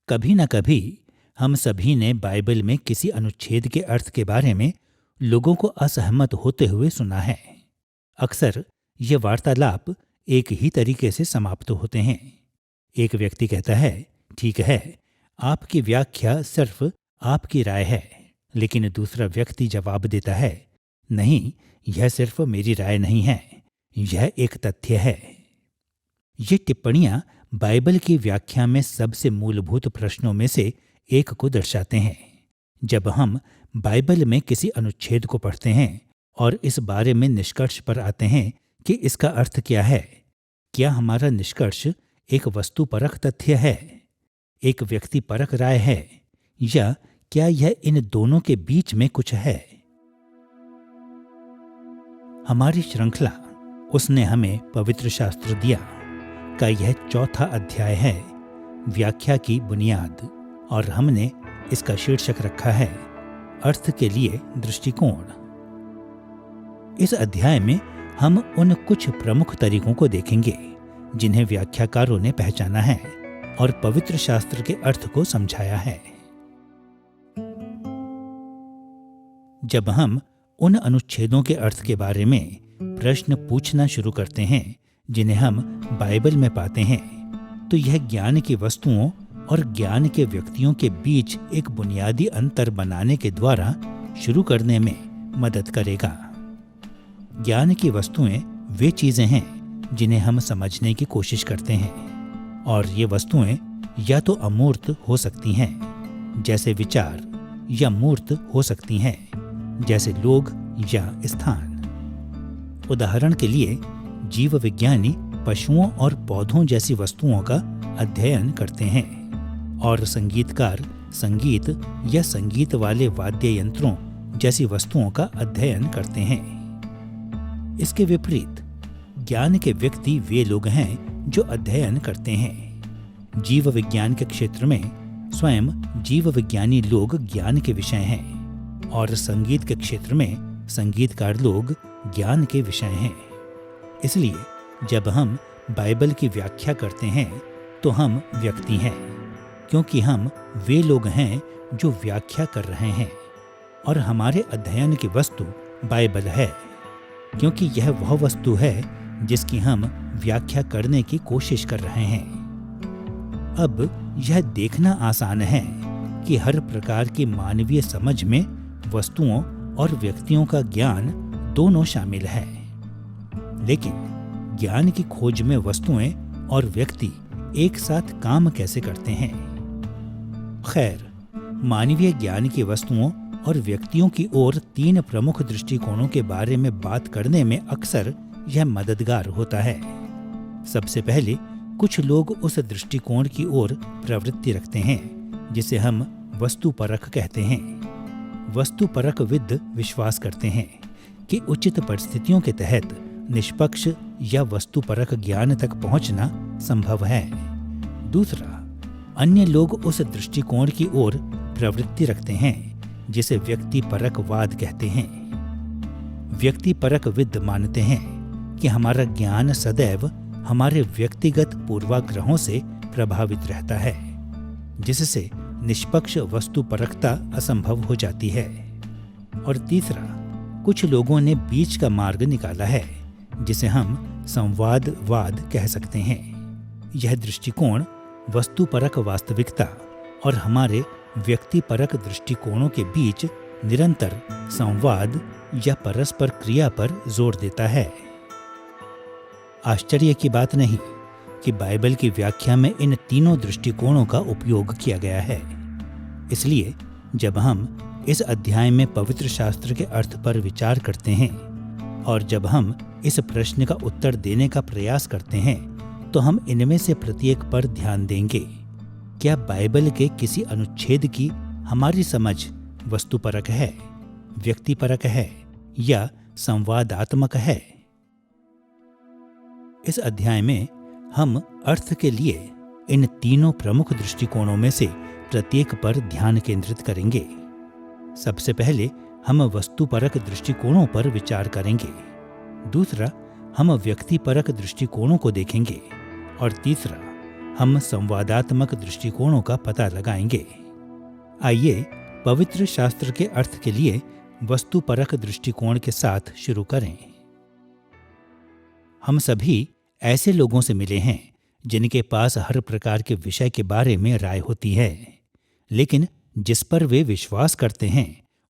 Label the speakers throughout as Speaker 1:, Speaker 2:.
Speaker 1: कभी न कभी हम सभी ने बाइबल में किसी अनुच्छेद के अर्थ के बारे में लोगों को असहमत होते हुए सुना है। अक्सर ये वार्तालाप एक ही तरीके से समाप्त होते हैं। एक व्यक्ति कहता है, ठीक है, आपकी व्याख्या सिर्फ आपकी राय है। लेकिन दूसरा व्यक्ति जवाब देता है, नहीं, यह सिर्फ मेरी राय नहीं है, यह एक तथ्य है। ये टिप्पणियां बाइबल की व्याख्या में सबसे मूलभूत प्रश्नों में से एक को दर्शाते हैं। जब हम बाइबल में किसी अनुच्छेद को पढ़ते हैं और इस बारे में निष्कर्ष पर आते हैं कि इसका अर्थ क्या है, क्या हमारा निष्कर्ष एक वस्तुपरक तथ्य है, एक व्यक्तिपरक राय है, या क्या यह इन दोनों के बीच में कुछ है? हमारी श्रृंखला उसने हमें पवित्र शास्त्र दिया का यह चौथा अध्याय है, व्याख्या की बुनियाद, और हमने इसका शीर्षक रखा है अर्थ के लिए दृष्टिकोण। इस अध्याय में हम उन कुछ प्रमुख तरीकों को देखेंगे जिन्हें व्याख्याकारों ने पहचाना है और पवित्र शास्त्र के अर्थ को समझाया है। जब हम उन अनुच्छेदों के अर्थ के बारे में प्रश्न पूछना शुरू करते हैं जिन्हें हम बाइबल में पाते हैं, तो यह ज्ञान की वस्तुओं और ज्ञान के व्यक्तियों के बीच एक बुनियादी अंतर बनाने के द्वारा शुरू करने में मदद करेगा। ज्ञान की वस्तुएं वे चीजें हैं जिन्हें हम समझने की कोशिश करते हैं, और ये वस्तुएं या तो अमूर्त हो सकती हैं, जैसे विचार, या मूर्त हो सकती हैं, जैसे लोग या स्थान। उदाहरण के लिए जीव विज्ञानी पशुओं और पौधों जैसी वस्तुओं का अध्ययन करते हैं, और संगीतकार संगीत या संगीत वाले वाद्य यंत्रों जैसी वस्तुओं का अध्ययन करते हैं। इसके विपरीत ज्ञान के व्यक्ति वे लोग हैं जो अध्ययन करते हैं। जीव विज्ञान के क्षेत्र में स्वयं जीव विज्ञानी लोग ज्ञान के विषय हैं, और संगीत के क्षेत्र में संगीतकार लोग ज्ञान के विषय हैं। इसलिए जब हम बाइबल की व्याख्या करते हैं तो हम व्यक्ति हैं, क्योंकि हम वे लोग हैं जो व्याख्या कर रहे हैं, और हमारे अध्ययन की वस्तु बाइबल है, क्योंकि यह वह वस्तु है जिसकी हम व्याख्या करने की कोशिश कर रहे हैं। अब यह देखना आसान है कि हर प्रकार की मानवीय समझ में वस्तुओं और व्यक्तियों का ज्ञान दोनों शामिल है, लेकिन ज्ञान की खोज में वस्तुएं और व्यक्ति एक साथ काम कैसे करते हैं? खैर, मानवीय ज्ञान की वस्तुओं और व्यक्तियों की ओर तीन प्रमुख दृष्टिकोणों के बारे में बात करने में अक्सर यह मददगार होता है। सबसे पहले कुछ लोग उस दृष्टिकोण की ओर प्रवृत्ति रखते हैं जिसे हम वस्तुपरक कहते हैं। वस्तुपरकविद विश्वास करते हैं कि उचित परिस्थितियों के तहत निष्पक्ष या वस्तुपरक ज्ञान तक पहुंचना संभव है। दूसरा, अन्य लोग उस दृष्टिकोण की ओर प्रवृत्ति रखते हैं जिसे व्यक्तिपरकवाद कहते हैं। व्यक्तिपरकविद मानते हैं कि हमारा ज्ञान सदैव हमारे व्यक्तिगत पूर्वाग्रहों से प्रभावित रहता है, जिससे निष्पक्ष वस्तुपरकता असंभव हो जाती है। और तीसरा, कुछ लोगों ने बीच का मार्ग निकाला है जिसे हम संवादवाद कह सकते हैं। यह दृष्टिकोण वस्तुपरक वास्तविकता और हमारे व्यक्तिपरक दृष्टिकोणों के बीच निरंतर संवाद या परस्पर क्रिया पर जोर देता है। आश्चर्य की बात नहीं कि बाइबल की व्याख्या में इन तीनों दृष्टिकोणों का उपयोग किया गया है। इसलिए जब हम इस अध्याय में पवित्र शास्त्र के अर्थ पर विचार करते हैं और जब हम इस प्रश्न का उत्तर देने का प्रयास करते हैं, तो हम इनमें से प्रत्येक पर ध्यान देंगे। क्या बाइबल के किसी अनुच्छेद की हमारी समझ वस्तुपरक है, व्यक्तिपरक है या संवादात्मक है? इस अध्याय में हम अर्थ के लिए इन तीनों प्रमुख दृष्टिकोणों में से प्रत्येक पर ध्यान केंद्रित करेंगे। सबसे पहले हम वस्तुपरक दृष्टिकोणों पर विचार करेंगे। दूसरा, हम व्यक्तिपरक दृष्टिकोणों को देखेंगे। और तीसरा, हम संवादात्मक दृष्टिकोणों का पता लगाएंगे। आइए पवित्र शास्त्र के अर्थ के लिए वस्तुपरक दृष्टिकोण के साथ शुरू करें। हम सभी ऐसे लोगों से मिले हैं जिनके पास हर प्रकार के विषय के बारे में राय होती है, लेकिन जिस पर वे विश्वास करते हैं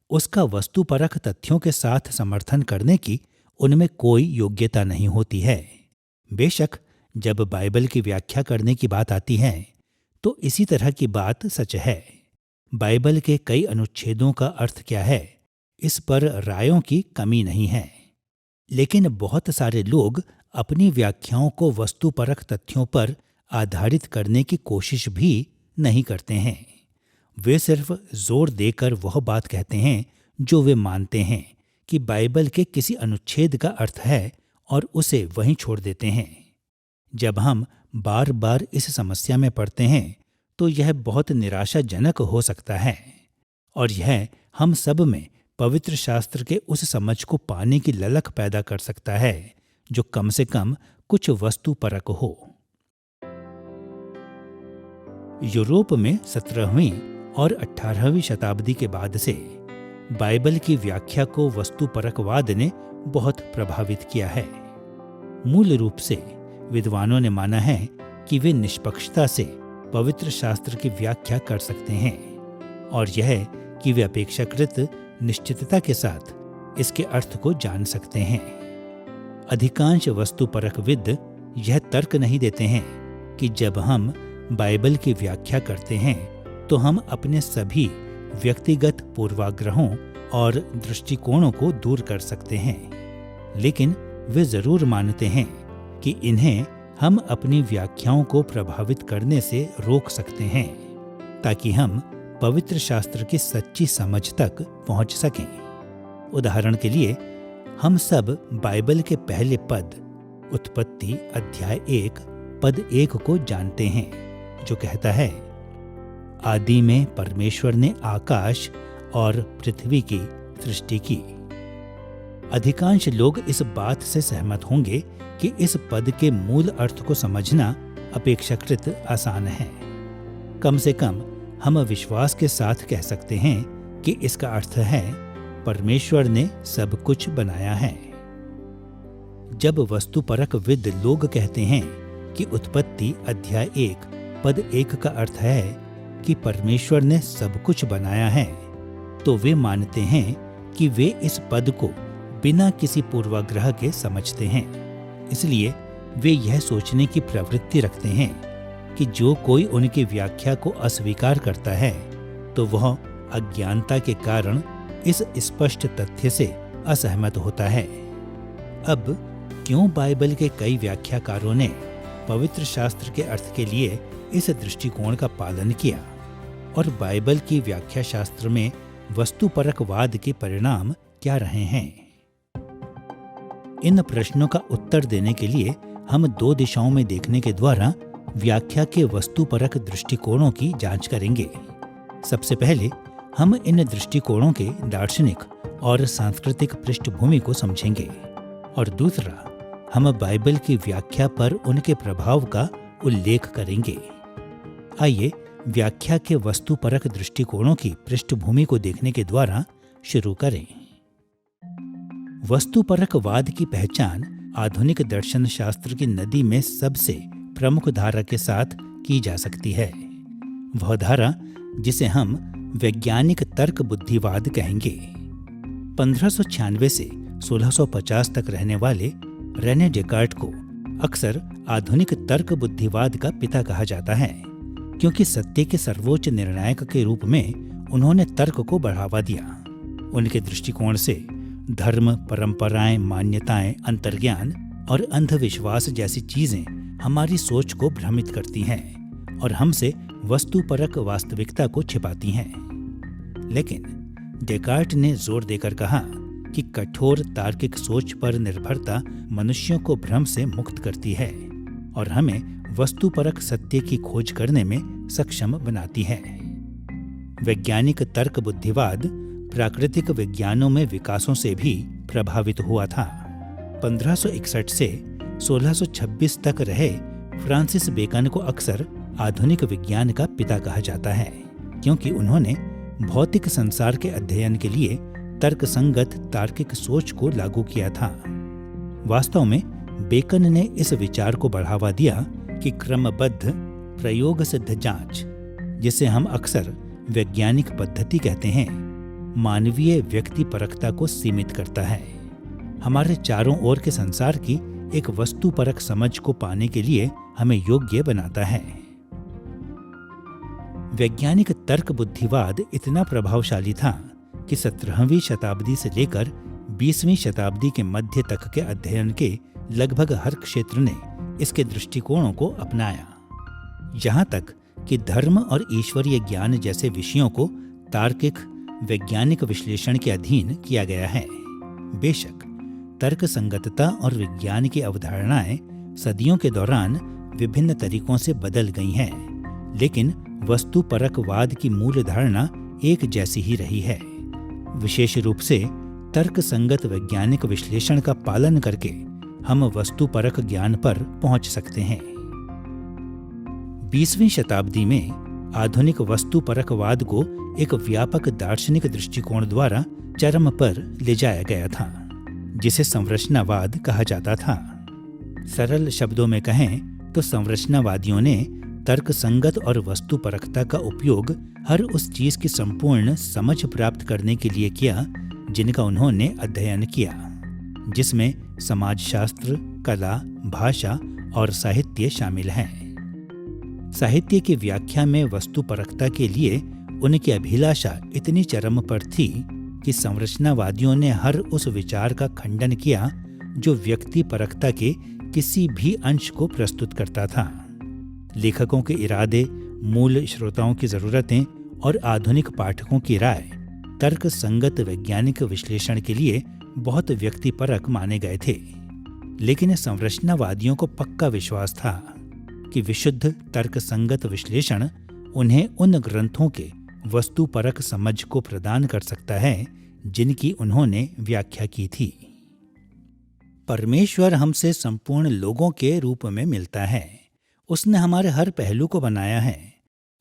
Speaker 1: उसका वस्तुपरक तथ्यों के साथ समर्थन करने की उनमें कोई योग्यता नहीं होती है। बेशक जब बाइबल की व्याख्या करने की बात आती है तो इसी तरह की बात सच है। बाइबल के कई अनुच्छेदों का अर्थ क्या है, इस पर रायों की कमी नहीं है, लेकिन बहुत सारे लोग अपनी व्याख्याओं को वस्तुपरक तथ्यों पर आधारित करने की कोशिश भी नहीं करते हैं। वे सिर्फ जोर देकर वह बात कहते हैं जो वे मानते हैं कि बाइबल के किसी अनुच्छेद का अर्थ है और उसे वहीं छोड़ देते हैं। जब हम बार बार इस समस्या में पड़ते हैं तो यह बहुत निराशाजनक हो सकता है, और यह हम सब में पवित्र शास्त्र के उस समझ को पाने की ललक पैदा कर सकता है जो कम से कम कुछ वस्तुपरक हो। यूरोप में 17वीं और 18वीं शताब्दी के बाद से बाइबल की व्याख्या को वस्तुपरकवाद ने बहुत प्रभावित किया है। मूल रूप से विद्वानों ने माना है कि वे निष्पक्षता से पवित्र शास्त्र की व्याख्या कर सकते हैं, और यह कि वे अपेक्षाकृत निश्चितता के साथ इसके अर्थ को जान सकते हैं। अधिकांश वस्तुपरकविद यह तर्क नहीं देते हैं कि जब हम बाइबल की व्याख्या करते हैं तो हम अपने सभी व्यक्तिगत पूर्वाग्रहों और दृष्टिकोणों को दूर कर सकते हैं, लेकिन वे जरूर मानते हैं कि इन्हें हम अपनी व्याख्याओं को प्रभावित करने से रोक सकते हैं ताकि हम पवित्र शास्त्र की सच्ची समझ तक पहुंच सकें। उदाहरण के लिए, हम सब बाइबल के पहले पद उत्पत्ति अध्याय 1 पद 1 को जानते हैं, जो कहता है, आदि में परमेश्वर ने आकाश और पृथ्वी की सृष्टि की। अधिकांश लोग इस बात से सहमत होंगे कि इस पद के मूल अर्थ को समझना अपेक्षाकृत आसान है। कम से कम हम विश्वास के साथ कह सकते हैं कि इसका अर्थ है परमेश्वर ने सब कुछ बनाया है। जब वस्तुपरकविद लोग कहते हैं कि उत्पत्ति अध्याय 1 पद 1 का अर्थ है कि परमेश्वर ने सब कुछ बनाया है, तो वे मानते हैं कि वे इस पद को बिना किसी पूर्वाग्रह के समझते हैं। इसलिए वे यह सोचने की प्रवृत्ति रखते हैं कि जो कोई उनकी व्याख्या को अस्वीकार करता है तो वह अज्ञानता के कारण इस स्पष्ट तथ्य से असहमत होता है। अब क्यों बाइबल के कई व्याख्याकारों ने पवित्र शास्त्र के अर्थ के लिए इस दृष्टिकोण का पालन किया, और बाइबल की व्याख्या शास्त्र में वस्तुपरकवाद के परिणाम क्या रहे हैं? इन प्रश्नों का उत्तर देने के लिए हम 2 दिशाओं में देखने के द्वारा व्याख्या के वस्तुपरक दृष्टिकोणों की जांच करेंगे। सबसे पहले हम इन दृष्टिकोणों के दार्शनिक और सांस्कृतिक पृष्ठभूमि को समझेंगे, और दूसरा हम बाइबल की व्याख्या पर उनके प्रभाव का उल्लेख करेंगे। आइए व्याख्या के वस्तुपरक दृष्टिकोणों की पृष्ठभूमि को देखने के द्वारा शुरू करें। वस्तुपरकवाद की पहचान आधुनिक दर्शन शास्त्र की नदी में सबसे प्रमुख धारा के साथ की जा सकती है। वह धारा जिसे हम वैज्ञानिक तर्क बुद्धिवाद कहेंगे। 1596 से 1650 तक रहने वाले रेने डेकार्ट को अक्सर आधुनिक तर्क बुद्धिवाद का पिता कहा जाता है, क्योंकि सत्य के सर्वोच्च निर्णायक के रूप में उन्होंने तर्क को बढ़ावा दिया। उनके दृष्टिकोण से धर्म, परंपराएं, मान्यताएं, अंतर्ज्ञान और अंधविश्वास जैसी चीजें हमारी सोच को भ्रमित करती हैं और हमसे वस्तुपरक वास्तविकता को छिपाती हैं। लेकिन डेकार्ट ने जोर देकर कहा कि कठोर तार्किक सोच पर निर्भरता मनुष्यों को भ्रम से मुक्त करती है और हमें वस्तुपरक सत्य की खोज करने में सक्षम बनाती है। वैज्ञानिक तर्क बुद्धिवाद प्राकृतिक विज्ञानों में विकासों से भी प्रभावित हुआ था। 1561 से 1626 तक रहे फ्रांसिस बेकन को अक्सर आधुनिक विज्ञान का पिता कहा जाता है, क्योंकि उन्होंने भौतिक संसार के अध्ययन के लिए तर्कसंगत तार्किक सोच को लागू किया था। वास्तव में बेकन ने इस विचार को बढ़ावा दिया कि क्रमबद्ध प्रयोग सिद्ध जांच, जिसे हम अक्सर वैज्ञानिक पद्धति कहते हैं, मानवीय व्यक्तिपरकता को सीमित करता है। हमारे चारों ओर के संसार की एक वस्तुपरक समझ को पाने के लिए हमें योग्य बनाता है। वैज्ञानिक तर्क बुद्धिवाद इतना प्रभावशाली था कि 17वीं शताब्दी से लेकर 20वीं शताब्दी के मध्य तक के अध्ययन के लगभग हर क्षेत्र ने इसके दृष्टिकोणों को अपनाया। यहाँ तक कि धर्म और ईश्वरीय ज्ञान जैसे विषयों को तार्किक वैज्ञानिक विश्लेषण के अधीन किया गया है। बेशक तर्क संगतता और विज्ञान की अवधारणाएं सदियों के दौरान विभिन्न तरीकों से बदल गई हैं, लेकिन वस्तुपरकवाद की मूल धारणा एक जैसी ही रही है। विशेष रूप से तर्क संगत वैज्ञानिक विश्लेषण का पालन करके हम वस्तुपरक ज्ञान पर पहुंच सकते हैं। 20वीं शताब्दी में आधुनिक वस्तुपरकवाद को एक व्यापक दार्शनिक दृष्टिकोण द्वारा चरम पर ले जाया गया था, जिसे संरचनावाद कहा जाता था। सरल शब्दों में कहें तो संरचनावादियों ने तर्कसंगत और वस्तुपरकता का उपयोग हर उस चीज की संपूर्ण समझ प्राप्त करने के लिए किया जिनका उन्होंने अध्ययन किया, जिसमें समाजशास्त्र, कला, भाषा और साहित्य शामिल हैं। साहित्य की व्याख्या में वस्तुपरकता के लिए उनकी अभिलाषा इतनी चरम पर थी कि संरचनावादियों ने हर उस विचार का खंडन किया जो व्यक्तिपरकता के किसी भी अंश को प्रस्तुत करता था। लेखकों के इरादे, मूल श्रोताओं की जरूरतें और आधुनिक पाठकों की राय तर्क संगत वैज्ञानिक विश्लेषण के लिए बहुत व्यक्तिपरक माने गए थे, लेकिन संरचनावादियों को पक्का विश्वास था कि विशुद्ध तर्क संगत विश्लेषण उन्हें उन ग्रंथों के वस्तुपरक समझ को प्रदान कर सकता है जिनकी उन्होंने व्याख्या की थी। परमेश्वर हमसे संपूर्ण लोगों के रूप में मिलता है। उसने हमारे हर पहलू को बनाया है।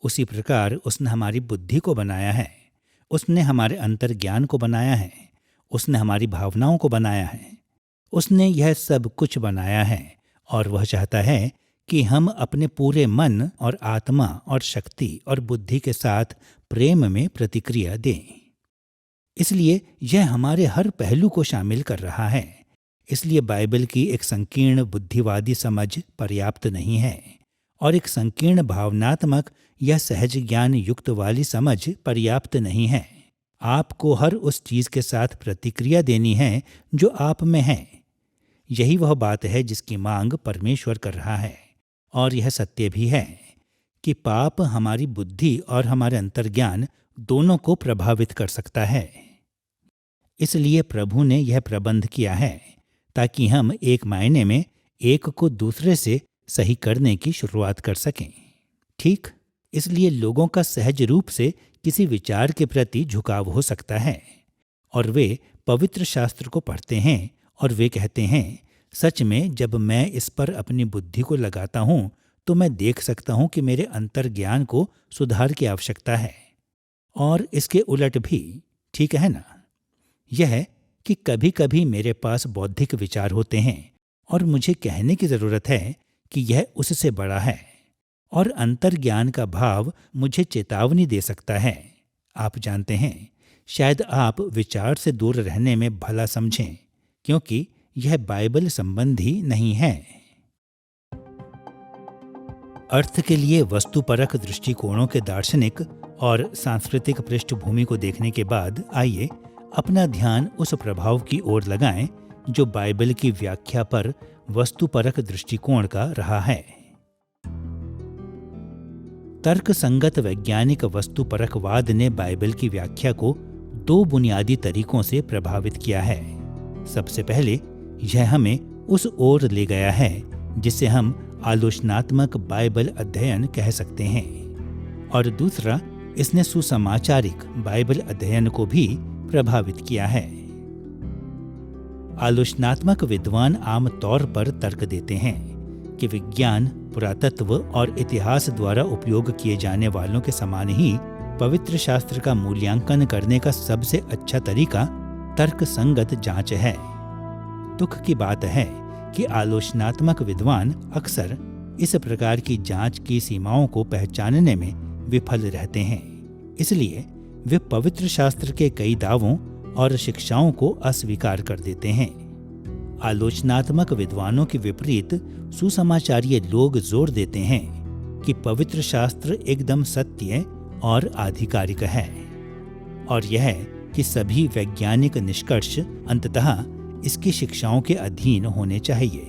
Speaker 1: उसी प्रकार उसने हमारी बुद्धि को बनाया है। उसने हमारे अंतर्ज्ञान को बनाया है। उसने हमारी भावनाओं को बनाया है। उसने यह सब कुछ बनाया है और वह चाहता है कि हम अपने पूरे मन और आत्मा और शक्ति और बुद्धि के साथ प्रेम में प्रतिक्रिया दें। इसलिए यह हमारे हर पहलू को शामिल कर रहा है। इसलिए बाइबल की एक संकीर्ण बुद्धिवादी समझ पर्याप्त नहीं है और एक संकीर्ण भावनात्मक या सहज ज्ञान युक्त वाली समझ पर्याप्त नहीं है। आपको हर उस चीज के साथ प्रतिक्रिया देनी है जो आप में है। यही वह बात है जिसकी मांग परमेश्वर कर रहा है। और यह सत्य भी है कि पाप हमारी बुद्धि और हमारे अंतर्ज्ञान दोनों को प्रभावित कर सकता है। इसलिए प्रभु ने यह प्रबंध किया है ताकि हम एक मायने में एक को दूसरे से सही करने की शुरुआत कर सकें। ठीक, इसलिए लोगों का सहज रूप से किसी विचार के प्रति झुकाव हो सकता है और वे पवित्र शास्त्र को पढ़ते हैं और वे कहते हैं, सच में जब मैं इस पर अपनी बुद्धि को लगाता हूं तो मैं देख सकता हूं कि मेरे अंतर्ज्ञान को सुधार की आवश्यकता है। और इसके उलट भी, ठीक है ना? यह कि कभी कभी मेरे पास बौद्धिक विचार होते हैं और मुझे कहने की जरूरत है कि यह उससे बड़ा है, और अंतर्ज्ञान का भाव मुझे चेतावनी दे सकता है। आप जानते हैं, शायद आप विचार से दूर रहने में भला समझें, क्योंकि यह बाइबल संबंधी नहीं है। अर्थ के लिए वस्तुपरक दृष्टिकोणों के दार्शनिक और सांस्कृतिक पृष्ठभूमि को देखने के बाद आइए अपना ध्यान उस प्रभाव की ओर लगाएं जो बाइबल की व्याख्या पर वस्तुपरक दृष्टिकोण का रहा है। तर्क संगत वैज्ञानिक वस्तुपरकवाद ने बाइबल की व्याख्या को दो बुनियादी तरीकों से प्रभावित किया है। सबसे पहले यह हमें उस ओर ले गया है जिसे हम आलोचनात्मक बाइबल अध्ययन कह सकते हैं, और दूसरा इसने सुसमाचारिक बाइबल अध्ययन को भी प्रभावित किया है। आलोचनात्मक विद्वान आम तौर पर तर्क देते हैं, कि विज्ञान, पुरातत्व और इतिहास द्वारा उपयोग किए जाने वालों के समान ही पवित्र शास्त्र का मूल्यांकन करने का सबसे अच्छा तरीका तर्कसंगत जांच है। दुख की बात है कि आलोचनात्मक विद्वान अक्सर इस प्रकार की जांच की सीमाओं को पहचानने में विफल रहते हैं। इसलिए वे पवित्र शास्त्र के कई दावों और शिक्षाओं को अस्वीकार कर देते हैं। आलोचनात्मक विद्वानों के विपरीत सुसमाचारी लोग जोर देते हैं कि पवित्र शास्त्र एकदम सत्य और आधिकारिक है, और यह कि सभी वैज्ञानिक निष्कर्ष अंततः इसकी शिक्षाओं के अधीन होने चाहिए।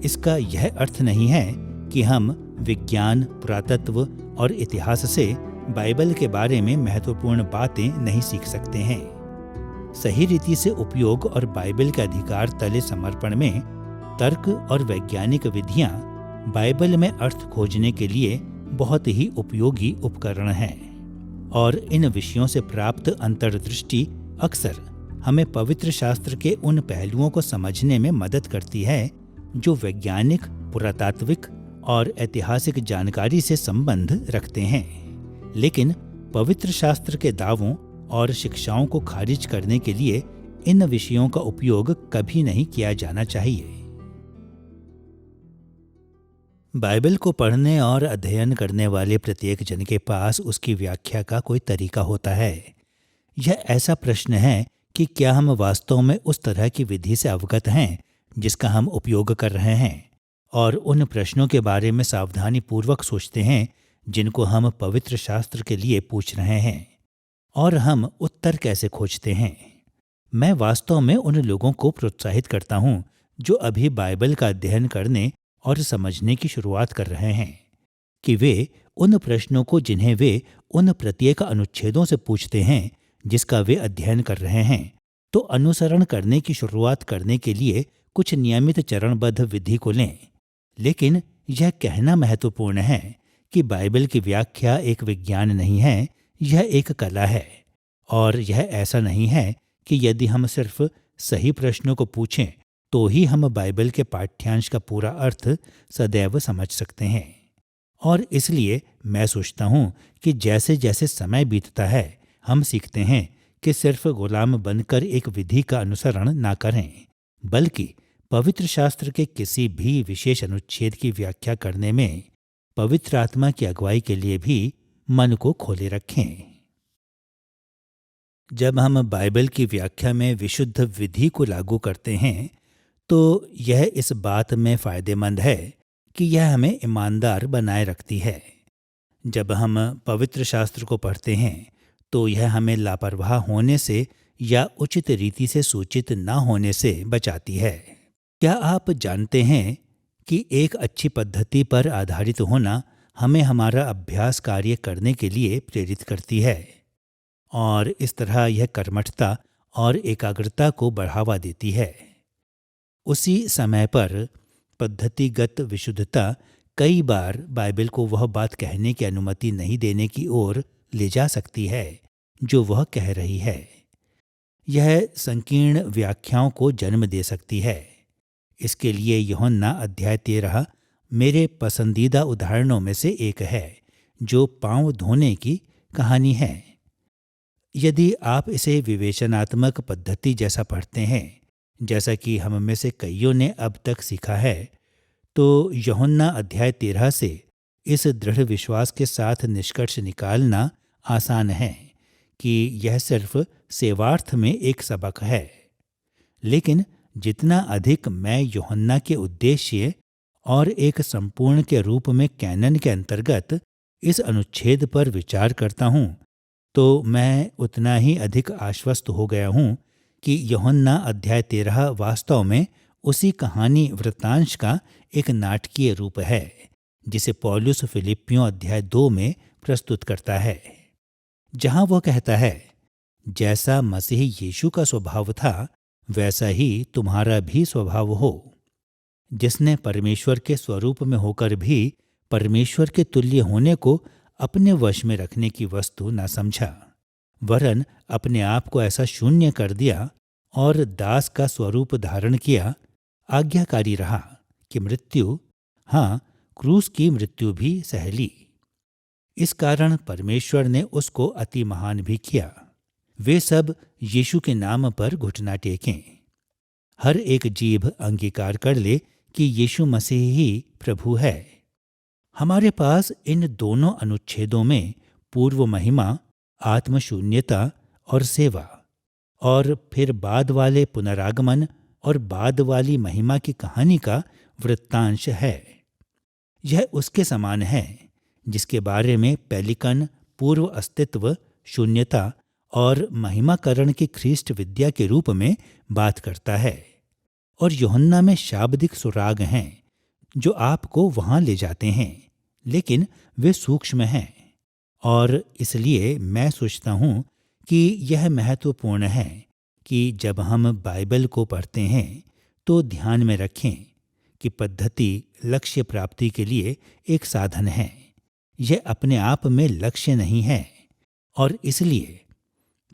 Speaker 1: इसका यह अर्थ नहीं है कि हम विज्ञान, पुरातत्व और इतिहास से बाइबल के बारे में महत्वपूर्ण बातें नहीं सीख सकते हैं। सही रीति से उपयोग और बाइबल के अधिकार तले समर्पण में तर्क और वैज्ञानिक विधियां बाइबल में अर्थ खोजने के लिए बहुत ही उपयोगी उपकरण हैं, और इन विषयों से प्राप्त अंतर्दृष्टि अक्सर हमें पवित्र शास्त्र के उन पहलुओं को समझने में मदद करती है जो वैज्ञानिक, पुरातात्विक और ऐतिहासिक जानकारी से संबंध रखते हैं। लेकिन पवित्र शास्त्र के दावों और शिक्षाओं को खारिज करने के लिए इन विषयों का उपयोग कभी नहीं किया जाना चाहिए। बाइबल को पढ़ने और अध्ययन करने वाले प्रत्येक जन के पास उसकी व्याख्या का कोई तरीका होता है। यह ऐसा प्रश्न है कि क्या हम वास्तव में उस तरह की विधि से अवगत हैं जिसका हम उपयोग कर रहे हैं, और उन प्रश्नों के बारे में सावधानी पूर्वक सोचते हैं जिनको हम पवित्र शास्त्र के लिए पूछ रहे हैं, और हम उत्तर कैसे खोजते हैं। मैं वास्तव में उन लोगों को प्रोत्साहित करता हूं जो अभी बाइबल का अध्ययन करने और समझने की शुरुआत कर रहे हैं कि वे उन प्रश्नों को जिन्हें वे उन प्रत्येक अनुच्छेदों से पूछते हैं जिसका वे अध्ययन कर रहे हैं, तो अनुसरण करने की शुरुआत करने के लिए कुछ नियमित चरणबद्ध विधि को लें। लेकिन यह कहना महत्वपूर्ण है कि बाइबल की व्याख्या एक विज्ञान नहीं है, यह एक कला है, और यह ऐसा नहीं है कि यदि हम सिर्फ सही प्रश्नों को पूछें तो ही हम बाइबल के पाठ्यांश का पूरा अर्थ सदैव समझ सकते हैं। और इसलिए मैं सोचता हूँ कि जैसे जैसे समय बीतता है हम सीखते हैं कि सिर्फ गुलाम बनकर एक विधि का अनुसरण ना करें, बल्कि पवित्र शास्त्र के किसी भी विशेष अनुच्छेद की व्याख्या करने में पवित्र आत्मा की अगुवाई के लिए भी मन को खोले रखें। जब हम बाइबल की व्याख्या में विशुद्ध विधि को लागू करते हैं तो यह इस बात में फायदेमंद है कि यह हमें ईमानदार बनाए रखती है। जब हम पवित्र शास्त्र को पढ़ते हैं तो यह हमें लापरवाह होने से या उचित रीति से सूचित न होने से बचाती है। क्या आप जानते हैं कि एक अच्छी पद्धति पर आधारित होना हमें हमारा अभ्यास कार्य करने के लिए प्रेरित करती है, और इस तरह यह कर्मठता और एकाग्रता को बढ़ावा देती है। उसी समय पर पद्धतिगत विशुद्धता कई बार बाइबल को वह बात कहने की अनुमति नहीं देने की ओर ले जा सकती है जो वह कह रही है। यह संकीर्ण व्याख्याओं को जन्म दे सकती है। इसके लिए यूहन्ना अध्याय 13 मेरे पसंदीदा उदाहरणों में से एक है, जो पांव धोने की कहानी है। यदि आप इसे विवेचनात्मक पद्धति जैसा पढ़ते हैं, जैसा कि हम में से कईयों ने अब तक सीखा है, तो यूहन्ना अध्याय 13 से इस दृढ़ विश्वास के साथ निष्कर्ष निकालना आसान है कि यह सिर्फ सेवार्थ में एक सबक है। लेकिन जितना अधिक मैं यूहन्ना के उद्देश्य और एक संपूर्ण के रूप में कैनन के अंतर्गत इस अनुच्छेद पर विचार करता हूँ, तो मैं उतना ही अधिक आश्वस्त हो गया हूँ कि यूहन्ना अध्याय 13 वास्तव में उसी कहानी वृत्तांश का एक नाटकीय रूप है जिसे पौलुस फिलिप्पियों अध्याय 2 में प्रस्तुत करता है, जहाँ वह कहता है, जैसा मसीह यीशु का स्वभाव था वैसा ही तुम्हारा भी स्वभाव हो। जिसने परमेश्वर के स्वरूप में होकर भी परमेश्वर के तुल्य होने को अपने वश में रखने की वस्तु न समझा, वरन अपने आप को ऐसा शून्य कर दिया और दास का स्वरूप धारण किया, आज्ञाकारी रहा कि मृत्यु, हाँ, क्रूस की मृत्यु भी सह ली। इस कारण परमेश्वर ने उसको अति महान भी किया। वे सब यीशु के नाम पर घुटना टेकें। हर एक जीभ अंगीकार कर ले कि यीशु मसीह ही प्रभु है। हमारे पास इन दोनों अनुच्छेदों में पूर्व महिमा, आत्मशून्यता और सेवा, और फिर बाद वाले पुनरागमन और बाद वाली महिमा की कहानी का वृत्तांश है। यह उसके समान है जिसके बारे में पेलिकन पूर्व अस्तित्व, शून्यता और महिमाकरण की ख्रीष्ट विद्या के रूप में बात करता है, और यूहन्ना में शाब्दिक सुराग हैं जो आपको वहां ले जाते हैं, लेकिन वे सूक्ष्म हैं। और इसलिए मैं सोचता हूं कि यह महत्वपूर्ण है कि जब हम बाइबल को पढ़ते हैं तो ध्यान में रखें कि पद्धति लक्ष्य प्राप्ति के लिए एक साधन है। यह अपने आप में लक्ष्य नहीं है, और इसलिए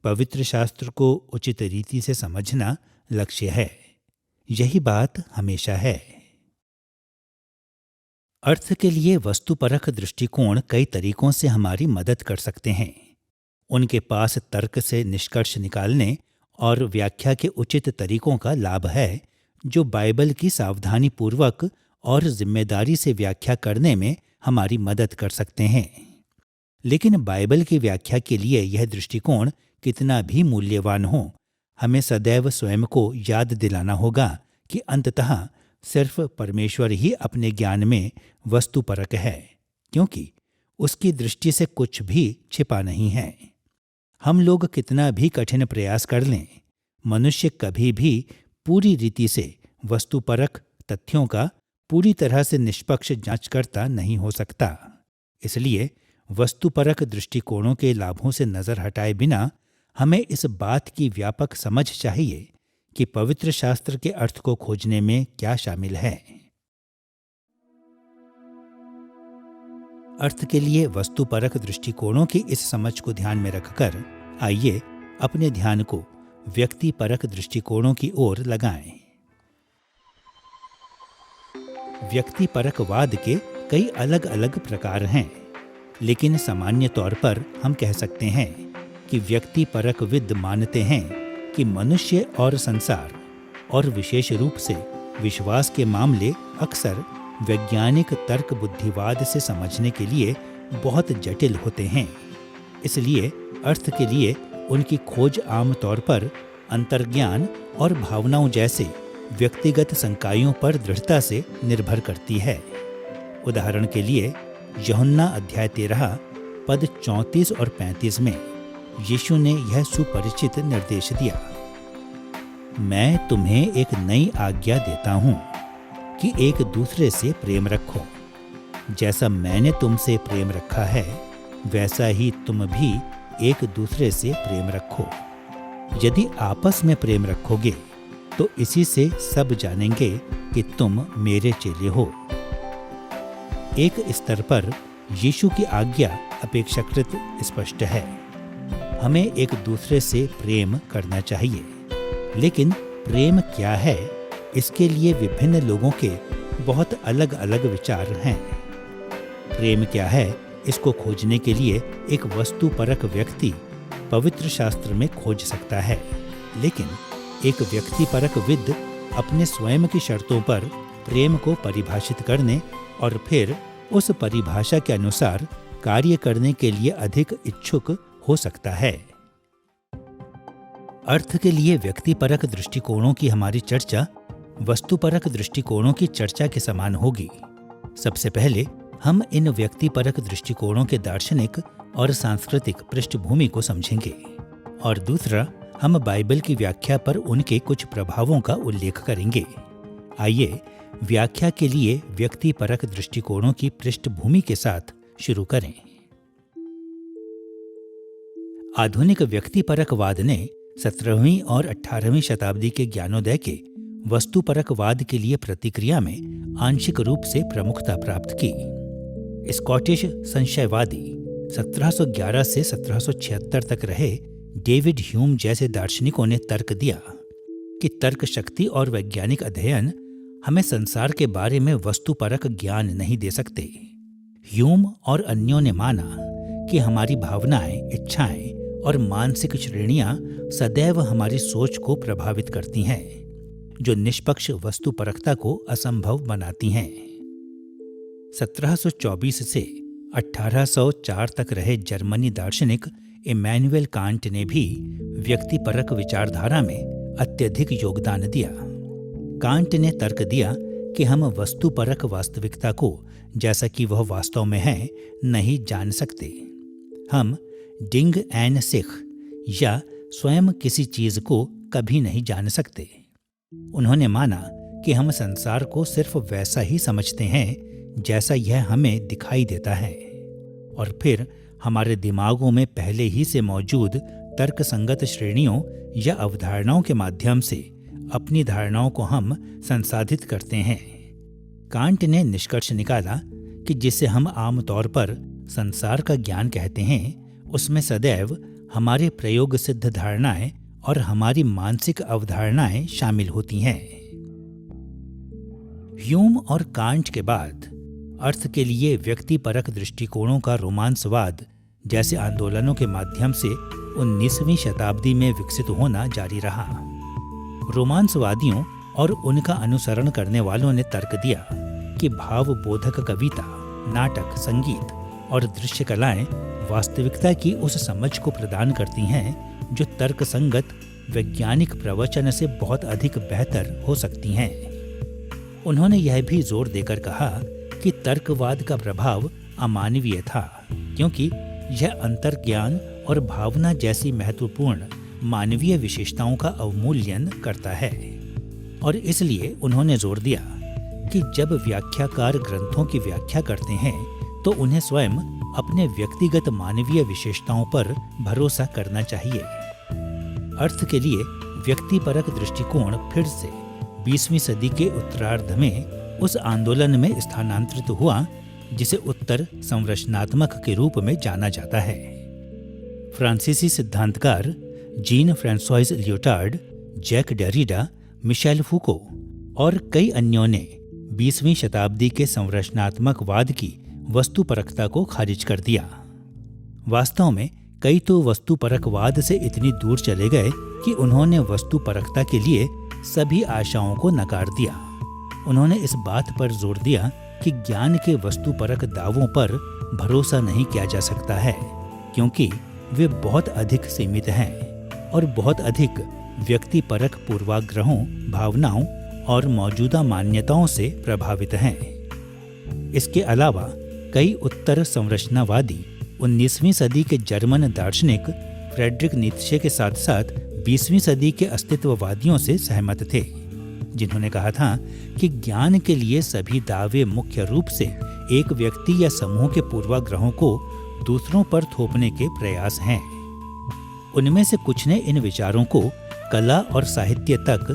Speaker 1: पवित्र शास्त्र को उचित रीति से समझना लक्ष्य है। यही बात हमेशा है। अर्थ के लिए वस्तुपरक दृष्टिकोण कई तरीकों से हमारी मदद कर सकते हैं। उनके पास तर्क से निष्कर्ष निकालने और व्याख्या के उचित तरीकों का लाभ है, जो बाइबल की सावधानी पूर्वक और जिम्मेदारी से व्याख्या करने में हमारी मदद कर सकते हैं। लेकिन बाइबल की व्याख्या के लिए यह दृष्टिकोण कितना भी मूल्यवान हो, हमें सदैव स्वयं को याद दिलाना होगा कि अंततः सिर्फ परमेश्वर ही अपने ज्ञान में वस्तुपरक है, क्योंकि उसकी दृष्टि से कुछ भी छिपा नहीं है। हम लोग कितना भी कठिन प्रयास कर लें, मनुष्य कभी भी पूरी रीति से वस्तुपरक तथ्यों का पूरी तरह से निष्पक्ष जांचकर्ता नहीं हो सकता। इसलिए वस्तुपरक दृष्टिकोणों के लाभों से नजर हटाए बिना हमें इस बात की व्यापक समझ चाहिए कि पवित्र शास्त्र के अर्थ को खोजने में क्या शामिल है। अर्थ के लिए वस्तुपरक दृष्टिकोणों की इस समझ को ध्यान में रखकर आइए अपने ध्यान को व्यक्तिपरक दृष्टिकोणों की ओर लगाएं। व्यक्तिपरकवाद के कई अलग अलग प्रकार हैं, लेकिन सामान्य तौर पर हम कह सकते हैं कि व्यक्तिपरकविद मानते हैं कि मनुष्य और संसार, और विशेष रूप से विश्वास के मामले अक्सर वैज्ञानिक तर्क बुद्धिवाद से समझने के लिए बहुत जटिल होते हैं। इसलिए अर्थ के लिए उनकी खोज आमतौर पर अंतर्ज्ञान और भावनाओं जैसे व्यक्तिगत संकायों पर दृढ़ता से निर्भर करती है। उदाहरण के लिए यूहन्ना अध्याय 13 पद 34 और 35 में यीशु ने यह सुपरिचित निर्देश दिया, मैं तुम्हें एक नई आज्ञा देता हूँ कि एक दूसरे से प्रेम रखो। जैसा मैंने तुमसे प्रेम रखा है, वैसा ही तुम भी एक दूसरे से प्रेम रखो। यदि आपस में प्रेम रखोगे तो इसी से सब जानेंगे कि तुम मेरे चेले हो। एक स्तर पर यीशु की आज्ञा अपेक्षाकृत स्पष्ट है। हमें एक दूसरे से प्रेम करना चाहिए, लेकिन प्रेम क्या है, इसके लिए विभिन्न लोगों के बहुत अलग अलग विचार हैं। प्रेम क्या है, इसको खोजने के लिए एक वस्तुपरक व्यक्ति पवित्र शास्त्र में खोज सकता है, लेकिन एक व्यक्तिपरक विद अपने स्वयं की शर्तों पर प्रेम को परिभाषित करने और फिर उस परिभाषा के अनुसार कार्य करने के लिए अधिक इच्छुक हो सकता है। अर्थ के लिए व्यक्तिपरक दृष्टिकोणों की हमारी चर्चा वस्तुपरक दृष्टिकोणों की चर्चा के समान होगी। सबसे पहले हम इन व्यक्तिपरक दृष्टिकोणों के दार्शनिक और सांस्कृतिक पृष्ठभूमि को समझेंगे, और दूसरा हम बाइबल की व्याख्या पर उनके कुछ प्रभावों का उल्लेख करेंगे। आइए व्याख्या के लिए व्यक्तिपरक दृष्टिकोणों की पृष्ठभूमि के साथ शुरू करें। आधुनिक व्यक्तिपरकवाद ने 17वीं और 18वीं शताब्दी के ज्ञानोदय के वस्तुपरकवाद के लिए प्रतिक्रिया में आंशिक रूप से प्रमुखता प्राप्त की। स्कॉटिश संशयवादी 1711 से 1776 तक रहे डेविड ह्यूम जैसे दार्शनिकों ने तर्क दिया कि तर्क शक्ति और वैज्ञानिक अध्ययन हमें संसार के बारे में वस्तुपरक ज्ञान नहीं दे सकते। ह्यूम और अन्यों ने माना कि हमारी भावनाएं, इच्छाएं और मानसिक श्रेणियां सदैव हमारी सोच को प्रभावित करती हैं, जो निष्पक्ष वस्तुपरकता को असंभव बनाती हैं। 1724 से 1804 तक रहे जर्मनी दार्शनिक इमैनुएल कांट ने भी व्यक्तिपरक विचारधारा में अत्यधिक योगदान दिया। कांट ने तर्क दिया कि हम वस्तुपरक वास्तविकता को, जैसा कि वह वास्तव में है, नहीं जान सकते। हम डिंग एंड सिख या स्वयं किसी चीज को कभी नहीं जान सकते। उन्होंने माना कि हम संसार को सिर्फ वैसा ही समझते हैं जैसा यह हमें दिखाई देता है, और फिर हमारे दिमागों में पहले ही से मौजूद तर्कसंगत श्रेणियों या अवधारणाओं के माध्यम से अपनी धारणाओं को हम संसाधित करते हैं। कांट ने निष्कर्ष निकाला कि जिसे हम आमतौर पर संसार का ज्ञान कहते हैं, उसमें सदैव हमारे प्रयोग सिद्ध धारणाएं और हमारी मानसिक अवधारणाएं शामिल होती हैं। ह्यूम और कांट के बाद अर्थ के लिए व्यक्तिपरक दृष्टिकोणों का रोमांसवाद जैसे आंदोलनों के माध्यम से 19वीं शताब्दी में विकसित होना जारी रहा। रोमांसवादियों और उनका अनुसरण करने वालों ने तर्क दिया कि भावबोधक कविता, नाटक, संगीत और दृश्य कलाएं वास्तविकता की उस समझ को प्रदान करती हैं जो तर्कसंगत वैज्ञानिक प्रवचन से बहुत अधिक बेहतर हो सकती हैं। उन्होंने यह भी जोर देकर कहा कि तर्कवाद का प्रभाव अमानवीय था, क्योंकि यह अंतर्ज्ञान और भावना जैसी महत्वपूर्ण मानवीय विशेषताओं का अवमूल्यन करता है। और इसलिए उन्होंने जोर दिया कि जब व्याख्याकार ग्रंथों की व्याख्या करते हैं तो उन्हें स्वयं अपने व्यक्तिगत मानवीय विशेषताओं पर भरोसा करना चाहिए। अर्थ के लिए व्यक्तिपरक दृष्टिकोण फिर से 20वीं सदी के उत्तरार्ध में उस आंदोलन में स्थानांतरित हुआ जिसे उत्तर संरचनात्मक के रूप में जाना जाता है। फ्रांसीसी सिद्धांतकार Jean Francois Lyotard, Jacques Derrida, Michel Foucault और कई अन्यों ने 20वीं शताब्दी के संरचनात्मकवाद की वस्तुपरकता को खारिज कर दिया। वास्तव में कई तो वस्तुपरकवाद से इतनी दूर चले गए कि उन्होंने वस्तुपरकता के लिए सभी आशाओं को नकार दिया। उन्होंने इस बात पर जोर दिया कि ज्ञान के वस्तुपरक दावों पर भरोसा नहीं किया जा सकता है, क्योंकि वे बहुत अधिक सीमित हैं और बहुत अधिक व्यक्तिपरक पूर्वाग्रहों, भावनाओं और मौजूदा मान्यताओं से प्रभावित हैं। इसके अलावा कई उत्तर संरचनावादी 19वीं सदी के जर्मन दार्शनिक फ्रेडरिक नीत्शे के साथ साथ 20वीं सदी के अस्तित्ववादियों से सहमत थे, जिन्होंने कहा था कि ज्ञान के लिए सभी दावे मुख्य रूप से एक व्यक्ति या समूह के पूर्वाग्रहों को दूसरों पर थोपने के प्रयास हैं। उनमें से कुछ ने इन विचारों को कला और साहित्य तक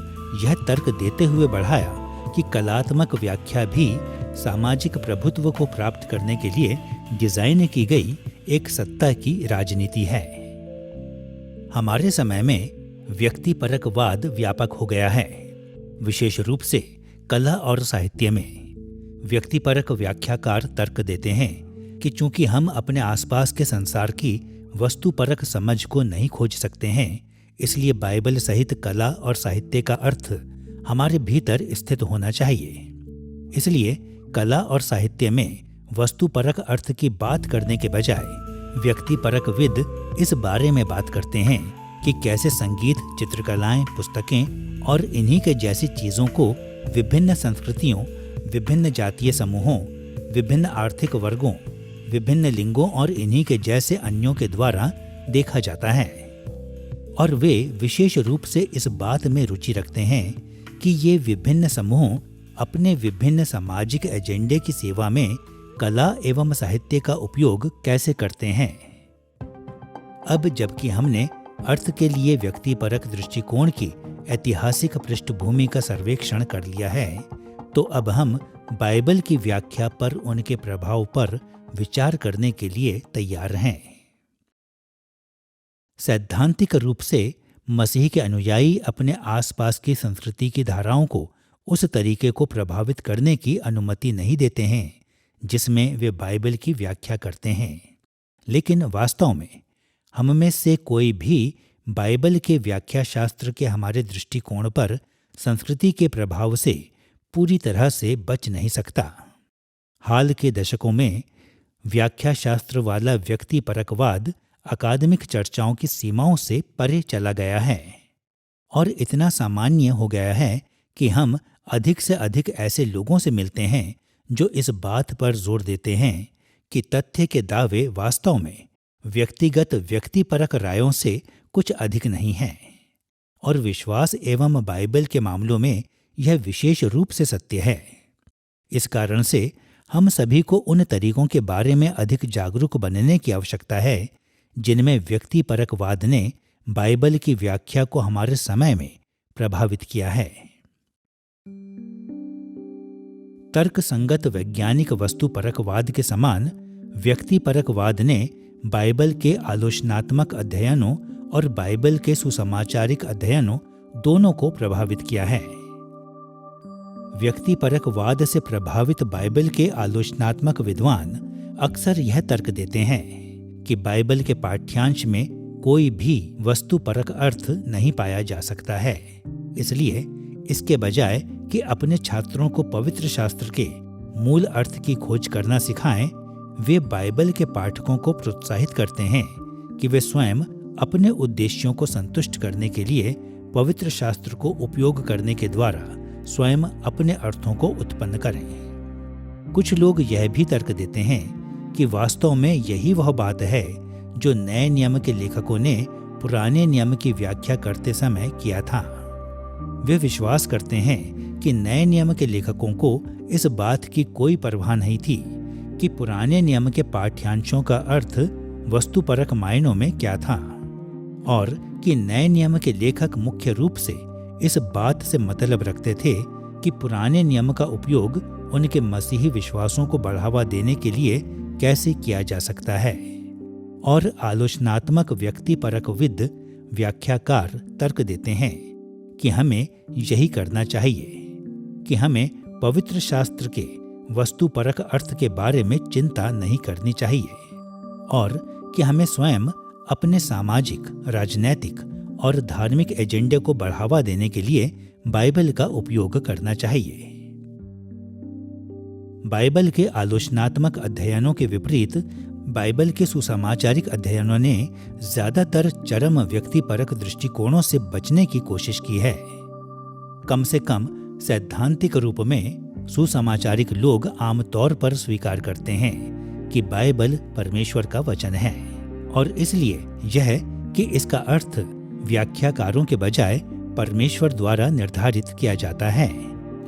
Speaker 1: यह तर्क देते हुए बढ़ाया कि कलात्मक व्याख्या भी सामाजिक प्रभुत्व को प्राप्त करने के लिए डिजाइन की गई एक सत्ता की राजनीति है। हमारे समय में व्यक्तिपरकवाद व्यापक हो गया है, विशेष रूप से कला और साहित्य में। व्यक्तिपरक व्याख्याकार तर्क देते हैं कि चूंकि हम अपने आसपास के संसार की वस्तुपरक समझ को नहीं खोज सकते हैं, इसलिए बाइबल सहित कला और साहित्य का अर्थ हमारे भीतर स्थित होना चाहिए। इसलिए कला और साहित्य में वस्तुपरक अर्थ की बात करने के बजाय व्यक्तिपरक विद इस बारे में बात करते हैं कि कैसे संगीत, चित्रकलाएं, पुस्तकें और इन्हीं के जैसी चीज़ों को विभिन्न संस्कृतियों, विभिन्न जातीय समूहों, विभिन्न आर्थिक वर्गों, विभिन्न लिंगों और इन्हीं के जैसे अन्यों के द्वारा देखा जाता है। और वे विशेष रूप से इस बात में रुचि रखते हैं कि ये विभिन्न समूह अपने विभिन्न सामाजिक एजेंडे की सेवा में कला एवं साहित्य का उपयोग कैसे करते हैं। अब जबकि हमने अर्थ के लिए व्यक्तिपरक दृष्टिकोण की ऐतिहासिक पृष्ठभूमि का सर्वेक्षण कर लिया है, तो अब हम बाइबल की व्याख्या पर उनके प्रभाव पर विचार करने के लिए तैयार हैं। सैद्धांतिक रूप से मसीह के अनुयायी अपने आसपास की संस्कृति की धाराओं को उस तरीके को प्रभावित करने की अनुमति नहीं देते हैं जिसमें वे बाइबल की व्याख्या करते हैं। लेकिन वास्तव में हम में से कोई भी बाइबल के व्याख्या शास्त्र के हमारे दृष्टिकोण पर संस्कृति के प्रभाव से पूरी तरह से बच नहीं सकता। हाल के दशकों में व्याख्या शास्त्र वाला व्यक्तिपरकवाद अकादमिक चर्चाओं की सीमाओं से परे चला गया है और इतना सामान्य हो गया है कि हम अधिक से अधिक ऐसे लोगों से मिलते हैं जो इस बात पर जोर देते हैं कि तथ्य के दावे वास्तव में व्यक्तिगत व्यक्तिपरक रायों से कुछ अधिक नहीं हैं और विश्वास एवं बाइबल के मामलों में यह विशेष रूप से सत्य है। इस कारण से हम सभी को उन तरीकों के बारे में अधिक जागरूक बनने की आवश्यकता है जिनमें व्यक्तिपरकवाद ने बाइबल की व्याख्या को हमारे समय में प्रभावित किया है। तर्कसंगत वैज्ञानिक वस्तुपरकवाद के समान व्यक्तिपरकवाद ने बाइबल के आलोचनात्मक अध्ययनों और बाइबल के सुसमाचारिक अध्ययनों दोनों को प्रभावित किया है। व्यक्तिपरकवाद से प्रभावित बाइबल के आलोचनात्मक विद्वान अक्सर यह तर्क देते हैं कि बाइबल के पाठ्यांश में कोई भी वस्तुपरक अर्थ नहीं पाया जा सकता है। इसलिए इसके बजाय कि अपने छात्रों को पवित्र शास्त्र के मूल अर्थ की खोज करना सिखाएं, वे बाइबल के पाठकों को प्रोत्साहित करते हैं कि वे स्वयं अपने उद्देश्यों को संतुष्ट करने के लिए पवित्र शास्त्र को उपयोग करने के द्वारा स्वयं अपने अर्थों को उत्पन्न करें। कुछ लोग यह भी तर्क देते हैं कि वास्तव में यही वह बात है जो नए नियम के लेखकों ने पुराने नियम की व्याख्या करते समय किया था। वे विश्वास करते हैं कि नए नियम के लेखकों को इस बात की कोई परवाह नहीं थी कि पुराने नियम के पाठ्यांशों का अर्थ वस्तुपरक मायनों में क्या था और कि नए नियम के लेखक मुख्य रूप से इस बात से मतलब रखते थे कि पुराने नियम का उपयोग उनके मसीही विश्वासों को बढ़ावा देने के लिए कैसे किया जा सकता है। और आलोचनात्मक व्यक्तिपरकविद व्याख्याकार तर्क देते हैं कि हमें यही करना चाहिए कि हमें पवित्र शास्त्र के वस्तुपरक अर्थ के बारे में चिंता नहीं करनी चाहिए और कि हमें स्वयं अपने सामाजिक, राजनैतिक और धार्मिक एजेंडे को बढ़ावा देने के लिए बाइबल का उपयोग करना चाहिए। बाइबल के आलोचनात्मक अध्ययनों के विपरीत बाइबल के सुसमाचारिक अध्ययनों ने ज्यादातर चरम व्यक्तिपरक दृष्टिकोणों से बचने की कोशिश की है। कम से कम सैद्धांतिक रूप में सुसमाचारिक लोग आमतौर पर स्वीकार करते हैं कि बाइबल परमेश्वर का वचन है और इसलिए यह कि इसका अर्थ व्याख्याकारों के बजाय परमेश्वर द्वारा निर्धारित किया जाता है।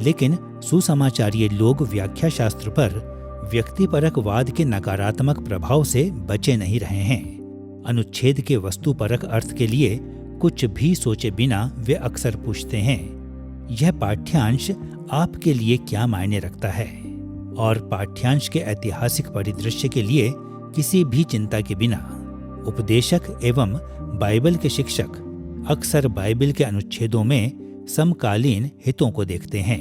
Speaker 1: लेकिन सुसमाचारीय लोग व्याख्या शास्त्र पर व्यक्तिपरकवाद के नकारात्मक प्रभाव से बचे नहीं रहे हैं। अनुच्छेद के वस्तुपरक अर्थ के लिए कुछ भी सोचे बिना वे अक्सर पूछते हैं, यह पाठ्यांश आपके लिए क्या मायने रखता है? और पाठ्यांश के ऐतिहासिक परिदृश्य के लिए किसी भी चिंता के बिना उपदेशक एवं बाइबल के शिक्षक अक्सर बाइबल के अनुच्छेदों में समकालीन हितों को देखते हैं।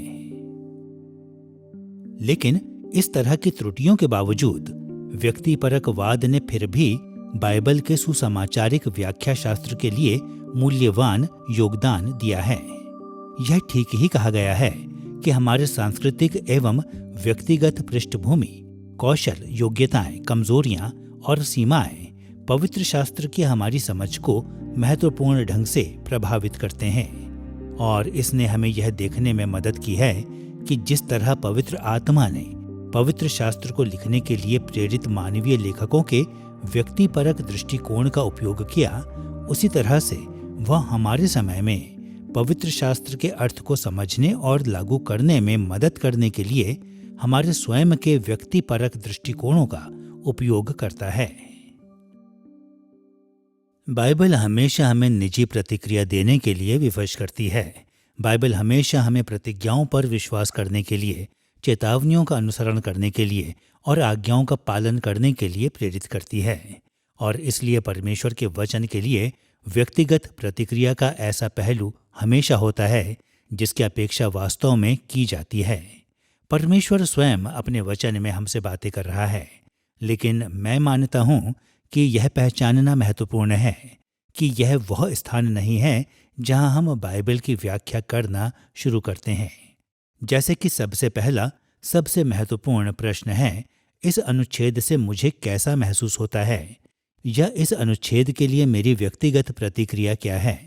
Speaker 1: लेकिन इस तरह की त्रुटियों के बावजूद व्यक्तिपरकवाद ने फिर भी बाइबल के सुसमाचारिक व्याख्या शास्त्र के लिए मूल्यवान योगदान दिया है। यह ठीक ही कहा गया है कि हमारे सांस्कृतिक एवं व्यक्तिगत पृष्ठभूमि, कौशल, योग्यताएं, कमजोरियां और सीमाएं पवित्र शास्त्र की हमारी समझ को महत्वपूर्ण ढंग से प्रभावित करते हैं और इसने हमें यह देखने में मदद की है कि जिस तरह पवित्र आत्मा ने पवित्र शास्त्र को लिखने के लिए प्रेरित मानवीय लेखकों के व्यक्तिपरक दृष्टिकोण का उपयोग किया, उसी तरह से वह हमारे समय में पवित्र शास्त्र के अर्थ को समझने और लागू करने में मदद करने के लिए हमारे स्वयं के व्यक्तिपरक दृष्टिकोणों का उपयोग करता है। बाइबल हमेशा हमें निजी प्रतिक्रिया देने के लिए विवश करती है। बाइबल हमेशा हमें प्रतिज्ञाओं पर विश्वास करने के लिए, चेतावनियों का अनुसरण करने के लिए और आज्ञाओं का पालन करने के लिए प्रेरित करती है और इसलिए परमेश्वर के वचन के लिए व्यक्तिगत प्रतिक्रिया का ऐसा पहलू हमेशा होता है जिसकी अपेक्षा वास्तव में की जाती है। परमेश्वर स्वयं अपने वचन में हमसे बातें कर रहा है, लेकिन मैं मानता हूं कि यह पहचानना महत्वपूर्ण है कि यह वह स्थान नहीं है जहां हम बाइबल की व्याख्या करना शुरू करते हैं। जैसे कि सबसे पहला, सबसे महत्वपूर्ण प्रश्न है, इस अनुच्छेद से मुझे कैसा महसूस होता है, या इस अनुच्छेद के लिए मेरी व्यक्तिगत प्रतिक्रिया क्या है।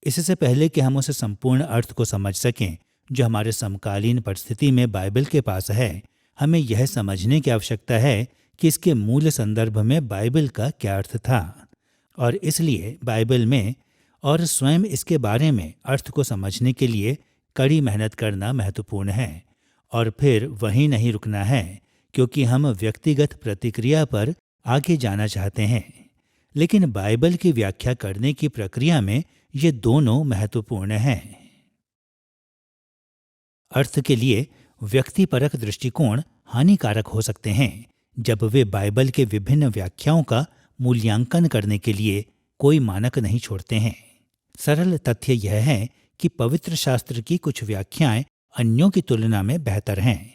Speaker 1: इससे पहले कि हम उस संपूर्ण अर्थ को समझ सकें जो हमारे समकालीन परिस्थिति में बाइबल के पास है, हमें यह समझने की आवश्यकता है कि इसके मूल संदर्भ में बाइबल का क्या अर्थ था, और इसलिए बाइबल में और स्वयं इसके बारे में अर्थ को समझने के लिए कड़ी मेहनत करना महत्वपूर्ण है, और फिर वहीं नहीं रुकना है, क्योंकि हम व्यक्तिगत प्रतिक्रिया पर आगे जाना चाहते हैं। लेकिन बाइबल की व्याख्या करने की प्रक्रिया में ये दोनों महत्वपूर्ण हैं। अर्थ के लिए व्यक्तिपरक दृष्टिकोण हानिकारक हो सकते हैं जब वे बाइबल के विभिन्न व्याख्याओं का मूल्यांकन करने के लिए कोई मानक नहीं छोड़ते हैं। सरल तथ्य यह है कि पवित्र शास्त्र की कुछ व्याख्याएं अन्यों की तुलना में बेहतर हैं,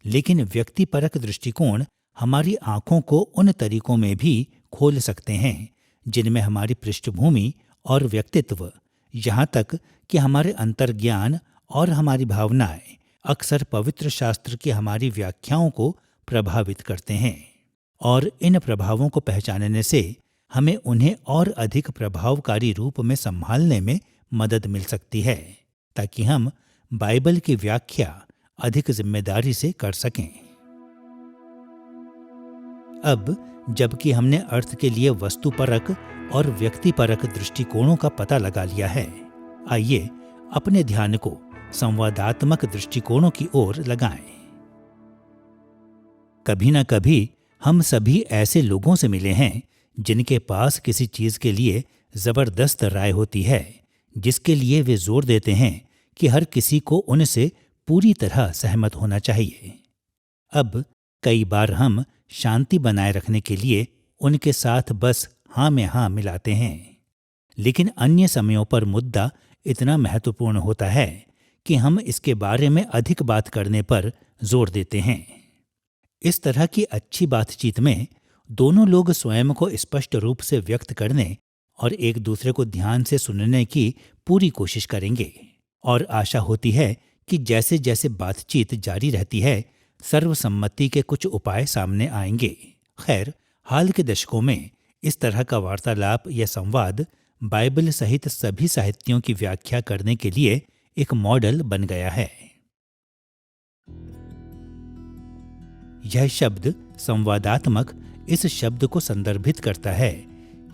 Speaker 1: लेकिन व्यक्तिपरक दृष्टिकोण हमारी आंखों को उन तरीकों में भी खोल सकते हैं जिनमें हमारी पृष्ठभूमि और व्यक्तित्व, यहाँ तक कि हमारे अंतर्ज्ञान और हमारी भावनाएं अक्सर पवित्र शास्त्र की हमारी व्याख्याओं को प्रभावित करते हैं। और इन प्रभावों को पहचानने से हमें उन्हें और अधिक प्रभावकारी रूप में संभालने में मदद मिल सकती है, ताकि हम बाइबल की व्याख्या अधिक जिम्मेदारी से कर सकें। अब जबकि हमने अर्थ के लिए वस्तुपरक और व्यक्तिपरक दृष्टिकोणों का पता लगा लिया है, आइए अपने ध्यान को संवादात्मक दृष्टिकोणों की ओर लगाएं। कभी न कभी हम सभी ऐसे लोगों से मिले हैं जिनके पास किसी चीज के लिए जबरदस्त राय होती है, जिसके लिए वे जोर देते हैं कि हर किसी को उनसे पूरी तरह सहमत होना चाहिए। अब कई बार हम शांति बनाए रखने के लिए उनके साथ बस हाँ में हाँ मिलाते हैं, लेकिन अन्य समयों पर मुद्दा इतना महत्वपूर्ण होता है कि हम इसके बारे में अधिक बात करने पर जोर देते हैं। इस तरह की अच्छी बातचीत में दोनों लोग स्वयं को स्पष्ट रूप से व्यक्त करने और एक दूसरे को ध्यान से सुनने की पूरी कोशिश करेंगे, और आशा होती है कि जैसे जैसे बातचीत जारी रहती है, सर्वसम्मति के कुछ उपाय सामने आएंगे। खैर, हाल के दशकों में इस तरह का वार्तालाप या संवाद बाइबल सहित सभी साहित्यों की व्याख्या करने के लिए एक मॉडल बन गया है। यह शब्द संवादात्मक इस शब्द को संदर्भित करता है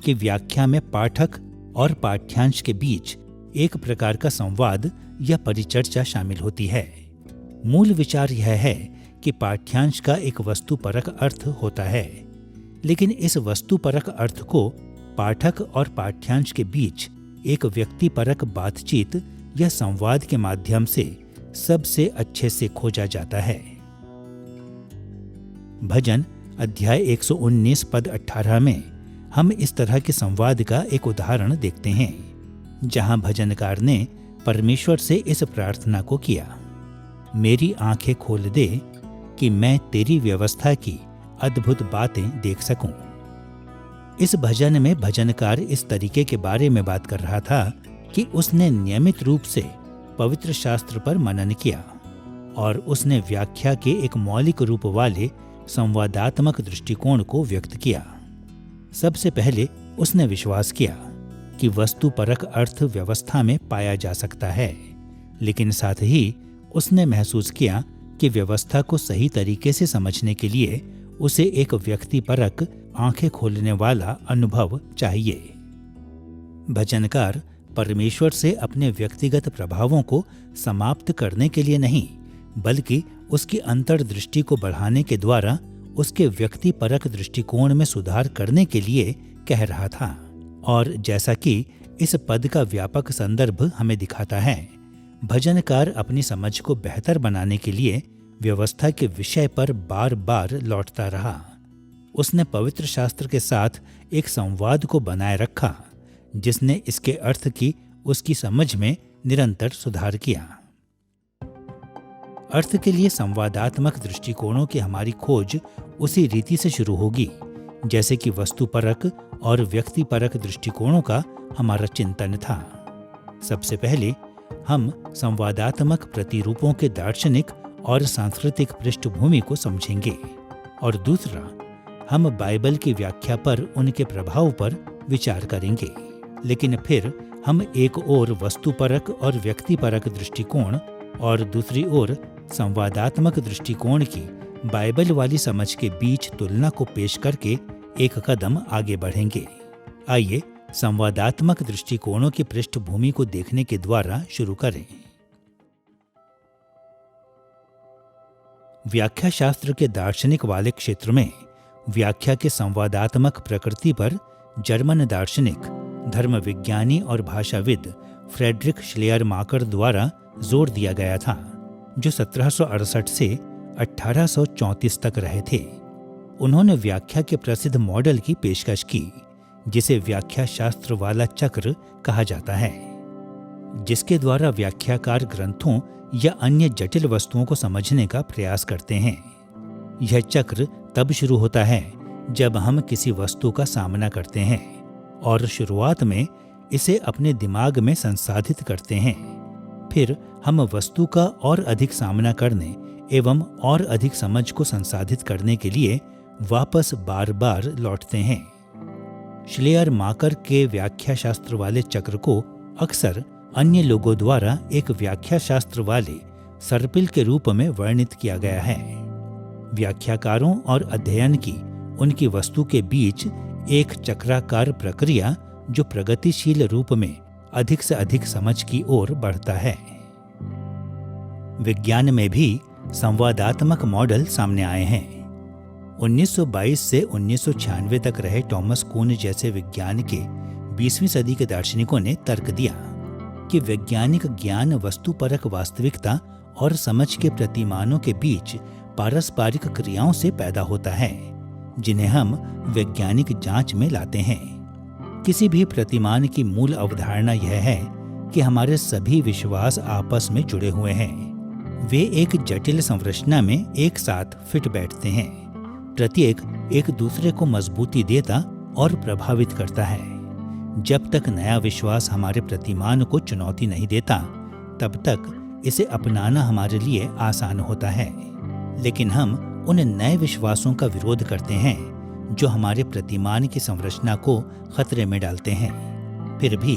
Speaker 1: कि व्याख्या में पाठक और पाठ्यांश के बीच एक प्रकार का संवाद या परिचर्चा शामिल होती है। मूल विचार यह है कि पाठ्यांश का एक वस्तुपरक अर्थ होता है, लेकिन इस वस्तुपरक अर्थ को पाठक और पाठ्यांश के बीच एक व्यक्तिपरक बातचीत या संवाद के माध्यम से सबसे अच्छे से खोजा जाता है। भजन अध्याय 119 पद 18 में हम इस तरह के संवाद का एक उदाहरण देखते हैं, जहां भजनकार ने परमेश्वर से इस प्रार्थना को किया, मेरी आंखें खोल दे कि मैं तेरी व्यवस्था की अद्भुत बातें देख सकूं। इस भजन में भजनकार इस तरीके के बारे में बात कर रहा था कि उसने नियमित रूप से पवित्र शास्त्र पर मनन किया और उसने व्याख्या के एक मौलिक रूप वाले संवादात्मक दृष्टिकोण को व्यक्त किया। सबसे पहले उसने विश्वास किया कि वस्तुपरक अर्थ व्यवस्था में पाया जा सकता है, लेकिन साथ ही उसने महसूस किया कि व्यवस्था को सही तरीके से समझने के लिए उसे एक व्यक्तिपरक आंखें खोलने वाला अनुभव चाहिए। भजनकार परमेश्वर से अपने व्यक्तिगत प्रभावों को समाप्त करने के लिए नहीं, बल्कि उसकी अंतर्दृष्टि को बढ़ाने के द्वारा उसके व्यक्तिपरक दृष्टिकोण में सुधार करने के लिए कह रहा था। और जैसा कि इस पद का व्यापक संदर्भ हमें दिखाता है, भजनकार अपनी समझ को बेहतर बनाने के लिए व्यवस्था के विषय पर बार बार लौटता रहा। उसने पवित्र शास्त्र के साथ एक संवाद को बनाए रखा, जिसने इसके अर्थ की उसकी समझ में निरंतर सुधार किया। अर्थ के लिए संवादात्मक दृष्टिकोणों की हमारी खोज उसी रीति से शुरू होगी जैसे कि वस्तुपरक और व्यक्तिपरक दृष्टिकोणों का हमारा चिंतन था। सबसे पहले हम संवादात्मक प्रतिरूपों के दार्शनिक और सांस्कृतिक पृष्ठभूमि को समझेंगे और दूसरा हम बाइबल की व्याख्या पर उनके प्रभाव पर विचार करेंगे। लेकिन फिर हम एक ओर वस्तुपरक और व्यक्तिपरक दृष्टिकोण और दूसरी ओर संवादात्मक दृष्टिकोण की बाइबल वाली समझ के बीच तुलना को पेश करके एक कदम आगे बढ़ेंगे। आइए संवादात्मक दृष्टिकोणों की पृष्ठभूमि को देखने के द्वारा शुरू करें। व्याख्या शास्त्र के दार्शनिक वाले क्षेत्र में व्याख्या के संवादात्मक प्रकृति पर जर्मन दार्शनिक, धर्म विज्ञानी और भाषाविद फ्रेडरिक श्लेयरमाकर द्वारा जोर दिया गया था, जो 1768 से 1834 तक रहे थे। उन्होंने व्याख्या के प्रसिद्ध मॉडल की पेशकश की जिसे व्याख्या शास्त्र वाला चक्र कहा जाता है, जिसके द्वारा व्याख्याकार ग्रंथों या अन्य जटिल वस्तुओं को समझने का प्रयास करते हैं। यह चक्र तब शुरू होता है जब हम किसी वस्तु का सामना करते हैं और शुरुआत में इसे अपने दिमाग में संसाधित करते हैं। फिर हम वस्तु का और अधिक सामना करने एवं और अधिक समझ को संसाधित करने के लिए वापस बार बार लौटते हैं। श्लेयरमाकर के व्याख्या शास्त्र वाले चक्र को अक्सर अन्य लोगों द्वारा एक व्याख्या शास्त्र वाले सर्पिल के रूप में वर्णित किया गया है। व्याख्याकारों और अध्ययन की उनकी वस्तु के बीच एक चक्राकार प्रक्रिया जो प्रगतिशील रूप में अधिक से अधिक समझ की ओर बढ़ता है। विज्ञान में भी संवादात्मक मॉडल सामने आए हैं। 1922 से 1996 तक रहे टॉमस कुन जैसे विज्ञान के 20वीं सदी के दार्शनिकों ने तर्क दिया कि वैज्ञानिक ज्ञान वस्तुपरक वास्तविकता और समझ के प्रतिमानों के बीच पारस्परिक क्रियाओं से पैदा होता है, जिन्हें हम वैज्ञानिक जांच में लाते हैं। किसी भी प्रतिमान की मूल अवधारणा यह है कि हमारे सभी विश्वास आपस में जुड़े हुए हैं। वे एक जटिल संरचना में एक साथ फिट बैठते हैं। प्रत्येक एक दूसरे को मजबूती देता और प्रभावित करता है। जब तक नया विश्वास हमारे प्रतिमान को चुनौती नहीं देता, तब तक इसे अपनाना हमारे लिए आसान होता है। लेकिन हम उन नए विश्वासों का विरोध करते हैं जो हमारे प्रतिमान की संरचना को खतरे में डालते हैं। फिर भी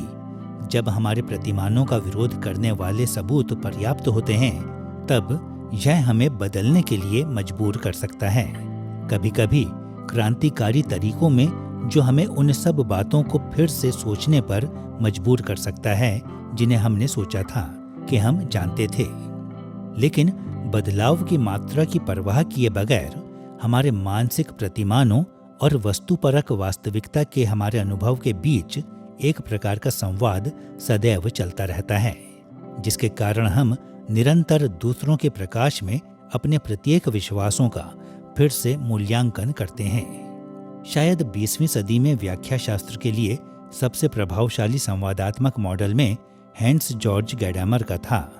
Speaker 1: जब हमारे प्रतिमानों का विरोध करने वाले सबूत पर्याप्त होते हैं, तब यह हमें बदलने के लिए मजबूर कर सकता है। कभी कभी क्रांतिकारी तरीकों में जो हमें उन सब बातों को फिर से सोचने पर मजबूर कर सकता है जिन्हें हमने सोचा था कि हम जानते थे। लेकिन बदलाव की मात्रा की परवाह किए बगैर हमारे मानसिक प्रतिमानों और वस्तुपरक वास्तविकता के हमारे अनुभव के बीच एक प्रकार का संवाद सदैव चलता रहता है, जिसके कारण हम निरंतर दूसरों के प्रकाश में अपने प्रत्येक विश्वासों का फिर से मूल्यांकन करते हैं। शायद 20वीं सदी में व्याख्या शास्त्र के लिए सबसे प्रभावशाली संवादात्मक मॉडल में हैंस जॉर्ज गैडामर का था,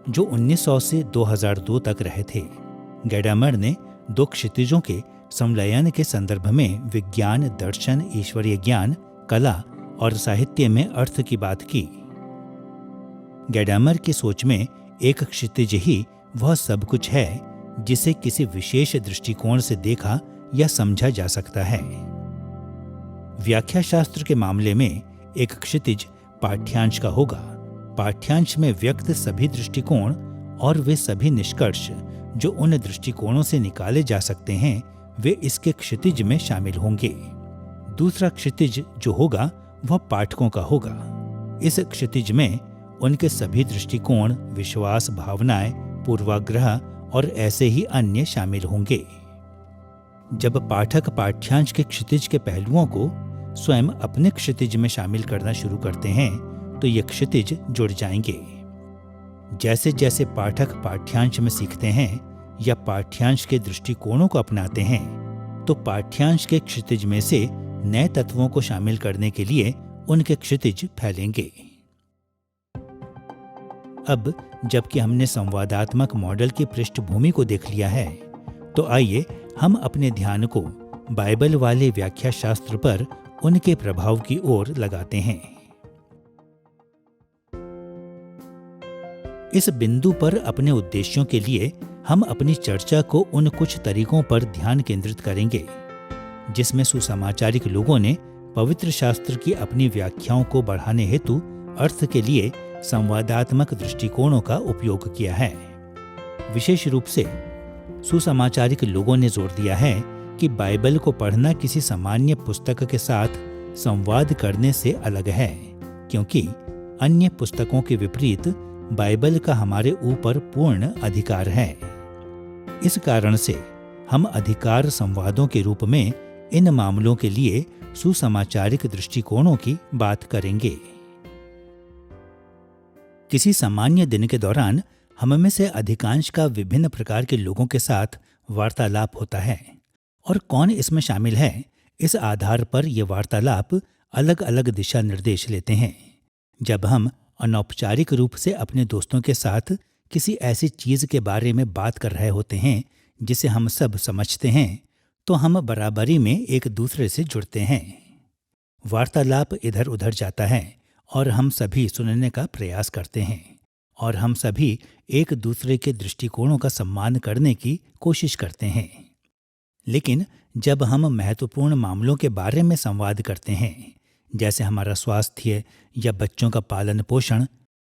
Speaker 1: जो 1900 से 2002 तक रहे थे। गैडामर ने दो क्षितिजों के समलयन के संदर्भ में विज्ञान, दर्शन, ईश्वरीय ज्ञान, कला और साहित्य में अर्थ की बात की। गैडामर की सोच में एक क्षितिज ही वह सब कुछ है जिसे किसी विशेष दृष्टिकोण से देखा या समझा जा सकता है। व्याख्या शास्त्र के मामले में एक क्षितिज पाठ्यांश का होगा। पाठ्यांश में व्यक्त सभी दृष्टिकोण और वे सभी निष्कर्ष जो उन दृष्टिकोणों से निकाले जा सकते हैं, वे इसके क्षितिज में शामिल होंगे। दूसरा क्षितिज जो होगा वह पाठकों का होगा। इस क्षितिज में उनके सभी दृष्टिकोण, विश्वास, भावनाएं, पूर्वाग्रह और ऐसे ही अन्य शामिल होंगे। जब पाठक पाठ्यांश के क्षितिज के पहलुओं को स्वयं अपने क्षितिज में शामिल करना शुरू करते हैं, तो ये क्षितिज जुड़ जाएंगे। जैसे जैसे पाठक पाठ्यांश में सीखते हैं या पाठ्यांश के दृष्टिकोणों को अपनाते हैं, तो पाठ्यांश के क्षितिज में से नए तत्वों को शामिल करने के लिए उनके क्षितिज फैलेंगे। अब जबकि हमने संवादात्मक मॉडल की पृष्ठभूमि को देख लिया है, तो आइए हम अपने ध्यान को बाइबल वाले व्याख्या शास्त्र पर उनके प्रभाव की ओर लगाते हैं। इस बिंदु पर अपने उद्देश्यों के लिए हम अपनी चर्चा को उन कुछ तरीकों पर ध्यान केंद्रित करेंगे जिसमें सुसमाचारिक लोगों ने पवित्र शास्त्र की अपनी व्याख्याओं को बढ़ाने हेतु अर्थ के लिए संवादात्मक दृष्टिकोणों का उपयोग किया है। विशेष रूप से सुसमाचारिक लोगों ने जोर दिया है कि बाइबल को पढ़ना किसी सामान्य पुस्तक के साथ संवाद करने से अलग है, क्योंकि अन्य पुस्तकों के विपरीत बाइबल का हमारे ऊपर पूर्ण अधिकार है। इस कारण से हम अधिकार संवादों के रूप में इन मामलों के लिए सुसमाचारिक दृष्टिकोणों की बात करेंगे। किसी सामान्य दिन के दौरान हम में से अधिकांश का विभिन्न प्रकार के लोगों के साथ वार्तालाप होता है, और कौन इसमें शामिल है, इस आधार पर ये वार्तालाप अलग अलग दिशा निर्देश लेते हैं। जब हम अनौपचारिक रूप से अपने दोस्तों के साथ किसी ऐसी चीज के बारे में बात कर रहे होते हैं जिसे हम सब समझते हैं, तो हम बराबरी में एक दूसरे से जुड़ते हैं। वार्तालाप इधर उधर जाता है और हम सभी सुनने का प्रयास करते हैं, और हम सभी एक दूसरे के दृष्टिकोणों का सम्मान करने की कोशिश करते हैं। लेकिन जब हम महत्वपूर्ण मामलों के बारे में संवाद करते हैं, जैसे हमारा स्वास्थ्य या बच्चों का पालन पोषण,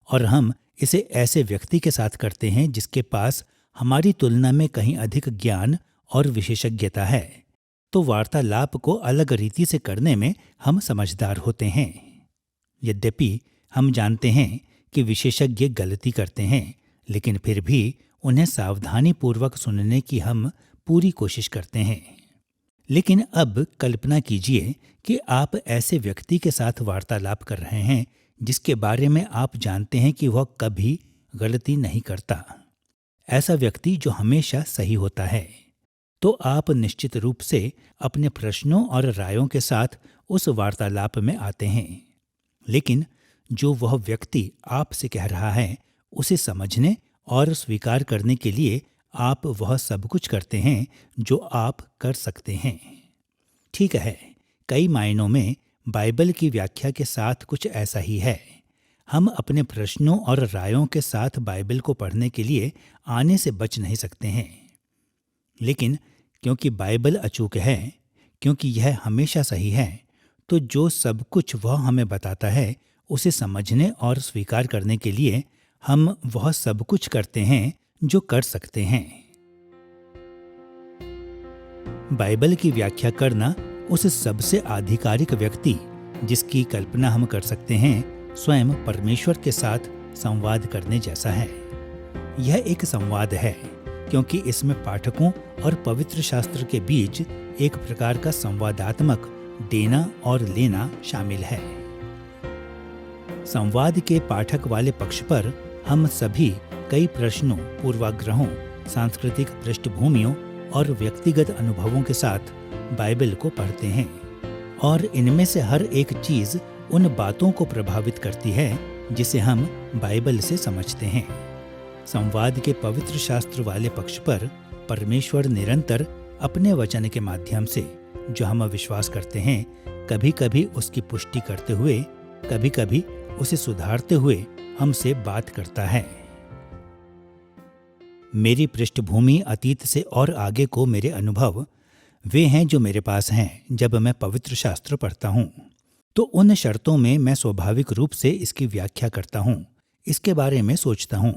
Speaker 1: और हम इसे ऐसे व्यक्ति के साथ करते हैं जिसके पास हमारी तुलना में कहीं अधिक ज्ञान और विशेषज्ञता है, तो वार्तालाप को अलग रीति से करने में हम समझदार होते हैं। यद्यपि हम जानते हैं कि विशेषज्ञ गलती करते हैं, लेकिन फिर भी उन्हें सावधानीपूर्वक सुनने की हम पूरी कोशिश करते हैं। लेकिन अब कल्पना कीजिए कि आप ऐसे व्यक्ति के साथ वार्तालाप कर रहे हैं जिसके बारे में आप जानते हैं कि वह कभी गलती नहीं करता, ऐसा व्यक्ति जो हमेशा सही होता है। तो आप निश्चित रूप से अपने प्रश्नों और रायों के साथ उस वार्तालाप में आते हैं। लेकिन जो वह व्यक्ति आपसे कह रहा है, उसे समझने और स्वीकार करने के लिए आप वह सब कुछ करते हैं जो आप कर सकते हैं। ठीक है, कई मायनों में बाइबल की व्याख्या के साथ कुछ ऐसा ही है। हम अपने प्रश्नों और रायों के साथ बाइबल को पढ़ने के लिए आने से बच नहीं सकते हैं। लेकिन क्योंकि बाइबल अचूक है, क्योंकि यह हमेशा सही है, तो जो सब कुछ वह हमें बताता है उसे समझने और स्वीकार करने के लिए हम वह सब कुछ करते हैं जो कर सकते हैं। बाइबल की व्याख्या करना उस सबसे आधिकारिक व्यक्ति जिसकी कल्पना हम कर सकते हैं, स्वयं परमेश्वर के साथ संवाद करने जैसा है। यह एक संवाद है क्योंकि इसमें पाठकों और पवित्र शास्त्र के बीच एक प्रकार का संवादात्मक देना और लेना शामिल है। संवाद के पाठक वाले पक्ष पर हम सभी कई प्रश्नों, पूर्वाग्रहों, सांस्कृतिक पृष्ठभूमियों और व्यक्तिगत अनुभवों के साथ बाइबल को पढ़ते हैं, और इनमें से हर एक चीज उन बातों को प्रभावित करती है जिसे हम बाइबल से समझते हैं। संवाद के पवित्र शास्त्र वाले पक्ष पर परमेश्वर निरंतर अपने वचन के माध्यम से, जो हम विश्वास करते हैं, कभी कभी उसकी पुष्टि करते हुए, कभी कभी उसे सुधारते हुए हमसे बात करता है। मेरी पृष्ठभूमि अतीत से और आगे को मेरे अनुभव वे हैं जो मेरे पास हैं जब मैं पवित्र शास्त्र पढ़ता हूँ। तो उन शर्तों में मैं स्वाभाविक रूप से इसकी व्याख्या करता हूँ, इसके बारे में सोचता हूँ।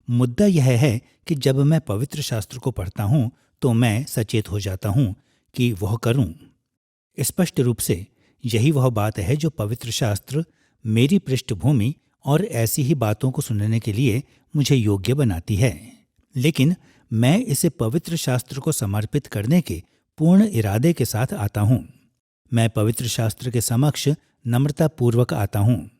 Speaker 1: मुद्दा यह है कि जब मैं पवित्र शास्त्र को पढ़ता हूँ तो मैं सचेत हो जाता हूँ कि वह करूँ। स्पष्ट रूप से यही वह बात है जो पवित्र शास्त्र मेरी पृष्ठभूमि और ऐसी ही बातों को सुनने के लिए मुझे योग्य बनाती है। लेकिन मैं इसे पवित्र शास्त्र को समर्पित करने के पूर्ण इरादे के साथ आता हूँ। मैं पवित्र शास्त्र के समक्ष नम्रतापूर्वक आता हूँ,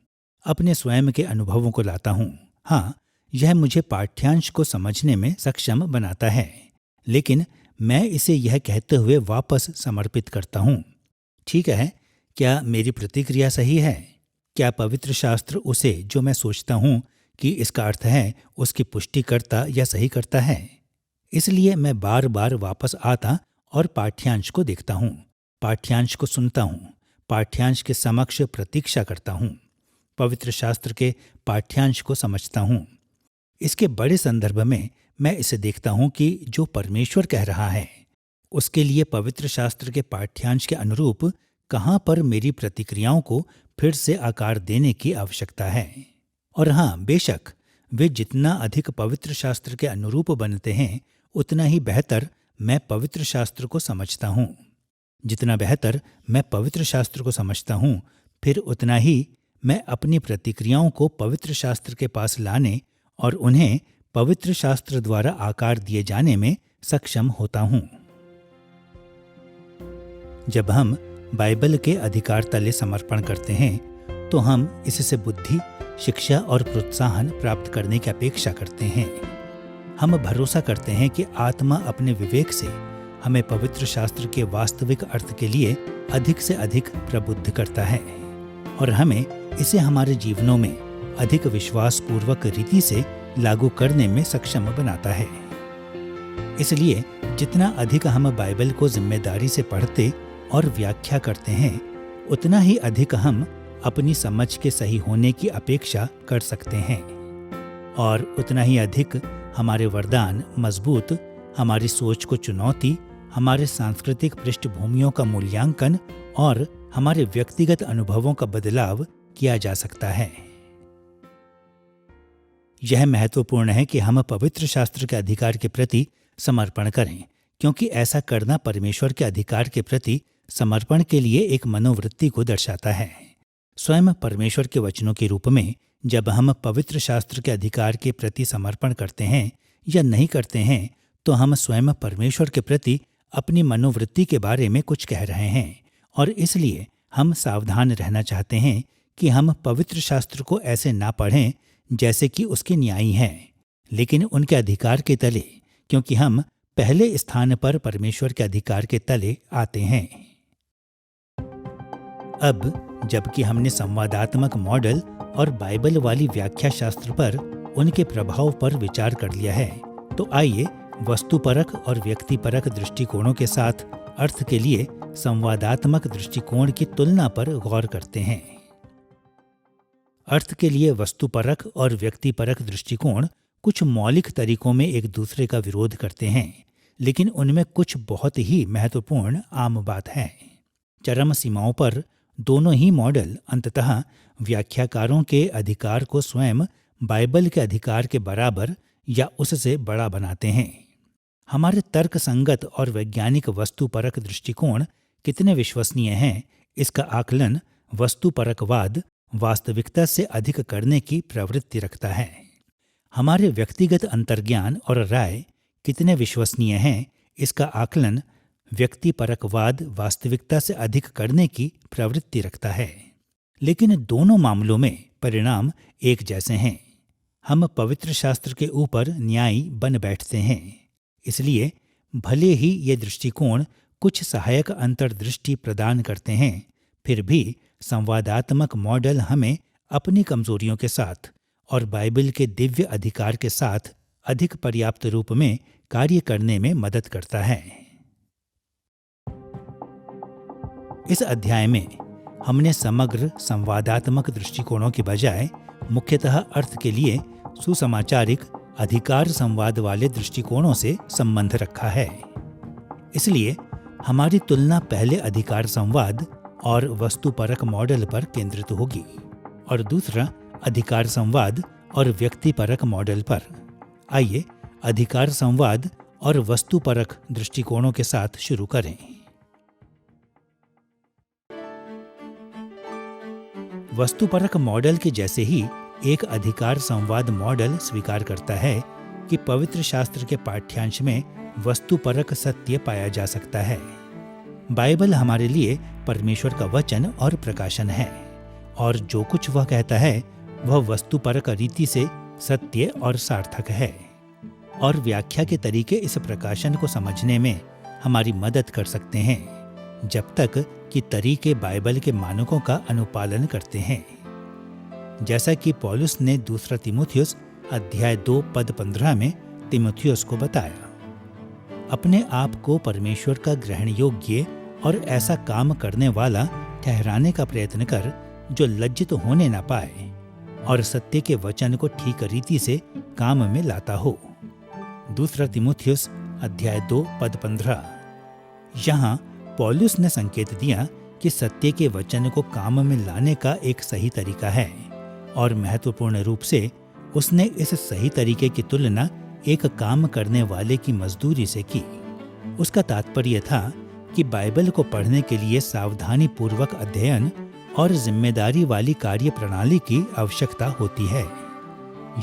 Speaker 1: अपने स्वयं के अनुभवों को लाता हूँ। हाँ, यह मुझे पाठ्यांश को समझने में सक्षम बनाता है, लेकिन मैं इसे यह कहते हुए वापस समर्पित करता हूँ। ठीक है, क्या मेरी प्रतिक्रिया सही है? क्या पवित्र शास्त्र उसे, जो मैं सोचता हूँ कि इसका अर्थ है उसकी पुष्टि करता या सही करता है। इसलिए मैं बार बार वापस आता और पाठ्यांश को देखता हूँ, पाठ्यांश को सुनता हूँ, पाठ्यांश के समक्ष प्रतीक्षा करता हूँ, पवित्र शास्त्र के पाठ्यांश को समझता हूँ। इसके बड़े संदर्भ में मैं इसे देखता हूँ कि जो परमेश्वर कह रहा है उसके लिए पवित्र शास्त्र के पाठ्यांश के अनुरूप कहाँ पर मेरी प्रतिक्रियाओं को फिर से आकार देने की आवश्यकता है। और हाँ, बेशक वे जितना अधिक पवित्र शास्त्र के अनुरूप बनते हैं उतना ही बेहतर मैं पवित्र शास्त्र को समझता हूँ। जितना बेहतर मैं पवित्र शास्त्र को समझता हूँ, फिर उतना ही मैं अपनी प्रतिक्रियाओं को पवित्र शास्त्र के पास लाने और उन्हें पवित्र शास्त्र द्वारा आकार दिए जाने में सक्षम होता हूँ। जब हम बाइबल के अधिकार तले समर्पण करते हैं तो हम इससे बुद्धि, शिक्षा और प्रोत्साहन प्राप्त करने की अपेक्षा करते हैं। हम भरोसा करते हैं कि आत्मा अपने विवेक से हमें पवित्र शास्त्र के वास्तविक अर्थ के लिए अधिक से अधिक प्रबुद्ध करता है और हमें इसे हमारे जीवनों में अधिक विश्वासपूर्वक रीति से लागू करने में सक्षम बनाता है। इसलिए जितना अधिक हम बाइबल को जिम्मेदारी से पढ़ते और व्याख्या करते हैं उतना ही अधिक हम अपनी समझ के सही होने की अपेक्षा कर सकते हैं और उतना ही अधिक हमारे वरदान मजबूत, हमारी सोच को चुनौती, हमारे सांस्कृतिक पृष्ठभूमियों का मूल्यांकन और हमारे व्यक्तिगत अनुभवों का बदलाव किया जा सकता है। यह महत्वपूर्ण है कि हम पवित्र शास्त्र के अधिकार के प्रति समर्पण करें, क्योंकि ऐसा करना परमेश्वर के अधिकार के प्रति समर्पण के लिए एक मनोवृत्ति को दर्शाता है। स्वयं परमेश्वर के वचनों के रूप में जब हम पवित्र शास्त्र के अधिकार के प्रति समर्पण करते हैं या नहीं करते हैं तो हम स्वयं परमेश्वर के प्रति अपनी मनोवृत्ति के बारे में कुछ कह रहे हैं और इसलिए हम सावधान रहना चाहते हैं कि हम पवित्र शास्त्र को ऐसे ना पढ़ें जैसे कि उसके न्यायी हैं, लेकिन उनके अधिकार के तले, क्योंकि हम पहले स्थान पर परमेश्वर के अधिकार के तले आते हैं। अब जबकि हमने संवादात्मक मॉडल और बाइबल वाली व्याख्या शास्त्र पर उनके प्रभाव पर विचार कर लिया है, तो आइए वस्तुपरक और व्यक्तिपरक दृष्टिकोणों के साथ अर्थ के लिए संवादात्मक दृष्टिकोण की तुलना पर गौर करते हैं। अर्थ के लिए वस्तुपरक और व्यक्तिपरक दृष्टिकोण कुछ मौलिक तरीकों में एक दूसरे का विरोध करते हैं, लेकिन उनमें कुछ बहुत ही महत्वपूर्ण आम बात है। चरम सीमाओं पर दोनों ही मॉडल अंततः व्याख्याकारों के अधिकार को स्वयं बाइबल के अधिकार के बराबर या उससे बड़ा बनाते हैं। हमारे तर्क संगत और वैज्ञानिक वस्तुपरक दृष्टिकोण कितने विश्वसनीय हैं, इसका आकलन वस्तुपरकवाद वास्तविकता से अधिक करने की प्रवृत्ति रखता है। हमारे व्यक्तिगत अंतर्ज्ञान और राय कितने विश्वसनीय हैं, इसका आकलन व्यक्तिपरकवाद वास्तविकता से अधिक करने की प्रवृत्ति रखता है। लेकिन दोनों मामलों में परिणाम एक जैसे हैं। हम पवित्र शास्त्र के ऊपर न्यायी बन बैठते हैं। इसलिए भले ही ये दृष्टिकोण कुछ सहायक अंतर्दृष्टि प्रदान करते हैं, फिर भी संवादात्मक मॉडल हमें अपनी कमजोरियों के साथ और बाइबल के दिव्य अधिकार के साथ अधिक पर्याप्त रूप में कार्य करने में मदद करता है। इस अध्याय में हमने समग्र संवादात्मक दृष्टिकोणों के बजाय मुख्यतः अर्थ के लिए सुसमाचारिक अधिकार संवाद वाले दृष्टिकोणों से संबंध रखा है। इसलिए हमारी तुलना पहले अधिकार संवाद और वस्तुपरक मॉडल पर केंद्रित होगी और दूसरा अधिकार संवाद और व्यक्तिपरक मॉडल पर। आइए अधिकार संवाद और वस्तुपरक दृष्टिकोणों के साथ शुरू करें। वस्तुपरक मॉडल के जैसे ही एक अधिकार संवाद मॉडल स्वीकार करता है कि पवित्र शास्त्र के पाठ्यांश में वस्तुपरक सत्य पाया जा सकता है। बाइबल हमारे लिए परमेश्वर का वचन और प्रकाशन है और जो कुछ वह कहता है वह वस्तुपरक रीति से सत्य और सार्थक है और व्याख्या के तरीके इस प्रकाशन को समझने में हमारी मदद कर सकते हैं, जब तक कि तरीके बाइबल के मानकों का अनुपालन करते हैं। जैसा कि पौलुस ने दूसरा तीमुथियुस अध्याय 2 पद 15 में तीमुथियुस को बताया। अपने आप को परमेश्वर का ग्रहण योग्य और ऐसा काम करने वाला ठहराने का प्रयत्न कर जो लज्जित होने न पाए और सत्य के वचन को ठीक रीति से काम में लाता हो। दूसरा तीमुथियुस अध्याय 2 पद 15। यहाँ पौलुस ने संकेत दिया कि सत्य के वचन को काम में लाने का एक सही तरीका है और महत्वपूर्ण रूप से उसने इस सही तरीके की तुलना एक काम करने वाले की मजदूरी से की। उसका तात्पर्य था कि बाइबल को पढ़ने के लिए सावधानी पूर्वक अध्ययन और जिम्मेदारी वाली कार्य प्रणाली की आवश्यकता होती है।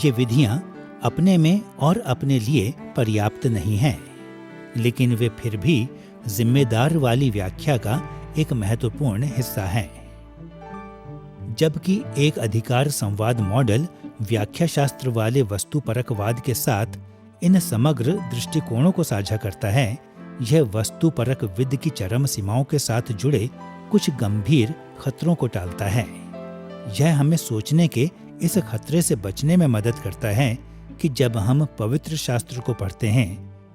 Speaker 1: ये विधियां अपने में और अपने लिए पर्याप्त नहीं हैं, लेकिन वे फिर भी जिम्मेदार वाली व्याख्या का एक महत्वपूर्ण हिस्सा हैं। जबकि एक अधिकार संवाद मॉडल व्याख्या शास्त्र वाले वस्तुपरकवाद के साथ इन समग्र दृष्टिकोणों को साझा करता है, यह वस्तुपरक विद की चरम सीमाओं के साथ जुड़े कुछ गंभीर खतरों को टालता है। यह हमें सोचने के इस खतरे से बचने में मदद करता है कि जब हम पवित्र शास्त्र को पढ़ते हैं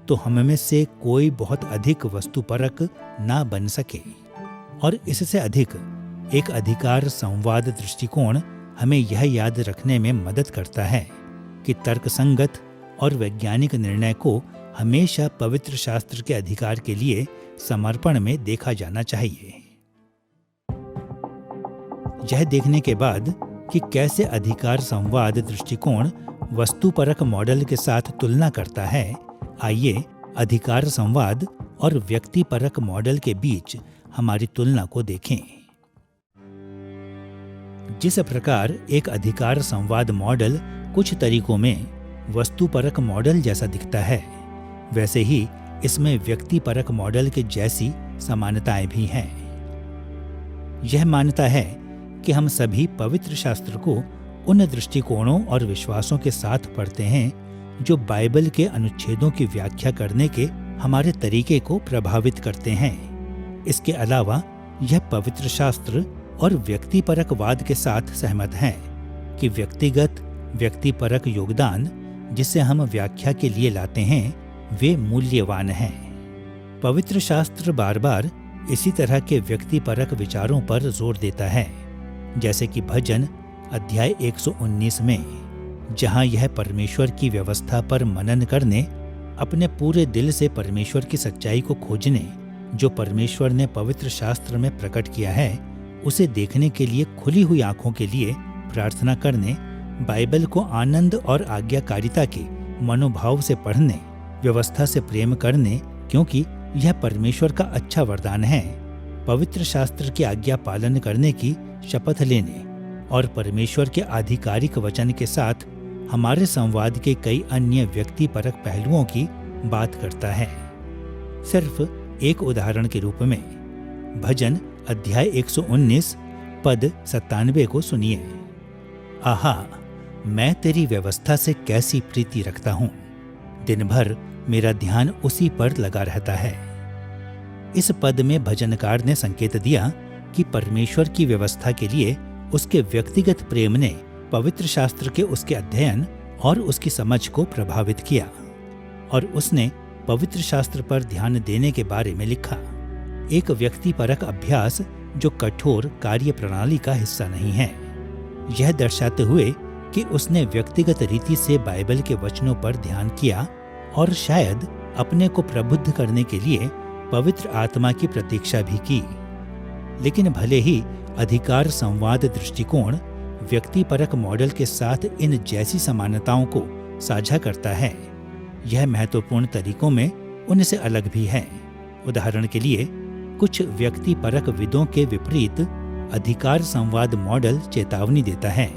Speaker 1: तो हम में से कोई बहुत अधिक वस्तुपरक ना बन सके, और इससे अधिक एक अधिकार संवाद दृष्टिकोण हमें यह याद रखने में मदद करता है कि तर्कसंगत और वैज्ञानिक निर्णय को हमेशा पवित्र शास्त्र के अधिकार के लिए समर्पण में देखा जाना चाहिए। यह देखने के बाद कि कैसे अधिकार संवाद दृष्टिकोण वस्तुपरक मॉडल के साथ तुलना करता है, आइए अधिकार संवाद और व्यक्तिपरक मॉडल के बीच हमारी तुलना को देखें। जिस प्रकार एक अधिकार संवाद मॉडल कुछ तरीकों में वस्तुपरक मॉडल जैसा दिखता है, वैसे ही इसमें व्यक्तिपरक मॉडल के जैसी समानताएं भी हैं। यह मानता है कि हम सभी पवित्र शास्त्र को उन दृष्टिकोणों और विश्वासों के साथ पढ़ते हैं जो बाइबल के अनुच्छेदों की व्याख्या करने के हमारे तरीके को प्रभावित करते हैं। इसके अलावा यह पवित्र शास्त्र और व्यक्तिपरकवाद के साथ सहमत है कि व्यक्तिगत व्यक्तिपरक योगदान जिसे हम व्याख्या के लिए लाते हैं वे मूल्यवान हैं। पवित्र शास्त्र बार बार इसी तरह के व्यक्तिपरक विचारों पर जोर देता है, जैसे कि भजन अध्याय 119 में, जहां यह परमेश्वर की व्यवस्था पर मनन करने, अपने पूरे दिल से परमेश्वर की सच्चाई को खोजने, जो परमेश्वर ने पवित्र शास्त्र में प्रकट किया है, उसे देखने के लिए खुली हुई आंखों के लिए प्रार्थना करने, बाइबल को आनंद और आज्ञाकारिता के मनोभाव से पढ़ने, व्यवस्था से प्रेम करने, क्योंकि यह परमेश्वर का अच्छा वरदान है, पवित्र शास्त्र की आज्ञा पालन करने की शपथ लेने और परमेश्वर के आधिकारिक वचन के साथ हमारे संवाद के कई अन्य व्यक्तिपरक पहलुओं की बात करता है। सिर्फ एक उदाहरण के रूप में भजन अध्याय 119 पद 97 को सुनिए। आहा, मैं तेरी व्यवस्था से कैसी प्रीति रखता हूँ, दिन भर मेरा ध्यान उसी पर लगा रहता है। इस पद में भजनकार ने संकेत दिया कि परमेश्वर की व्यवस्था के लिए उसके व्यक्तिगत प्रेम ने पवित्र शास्त्र के उसके अध्ययन और उसकी समझ को प्रभावित किया, और उसने पवित्र शास्त्र पर ध्यान देने के बारे में लिखा। एक व्यक्तिपरक अभ्यास जो कठोर कार्य प्रणाली का हिस्सा नहीं है, यह दर्शाते हुए कि उसने व्यक्तिगत रीति से बाइबल के वचनों पर ध्यान किया और शायद अपने को प्रबुद्ध करने के लिए पवित्र आत्मा की प्रतीक्षा भी की। लेकिन भले ही अधिकार संवाद दृष्टिकोण व्यक्तिपरक मॉडल के साथ इन जैसी समानताओं को साझा करता है, यह महत्वपूर्ण तरीकों में उनसे अलग भी है। उदाहरण के लिए, कुछ व्यक्तिपरक विदों के विपरीत अधिकार संवाद मॉडल चेतावनी देता है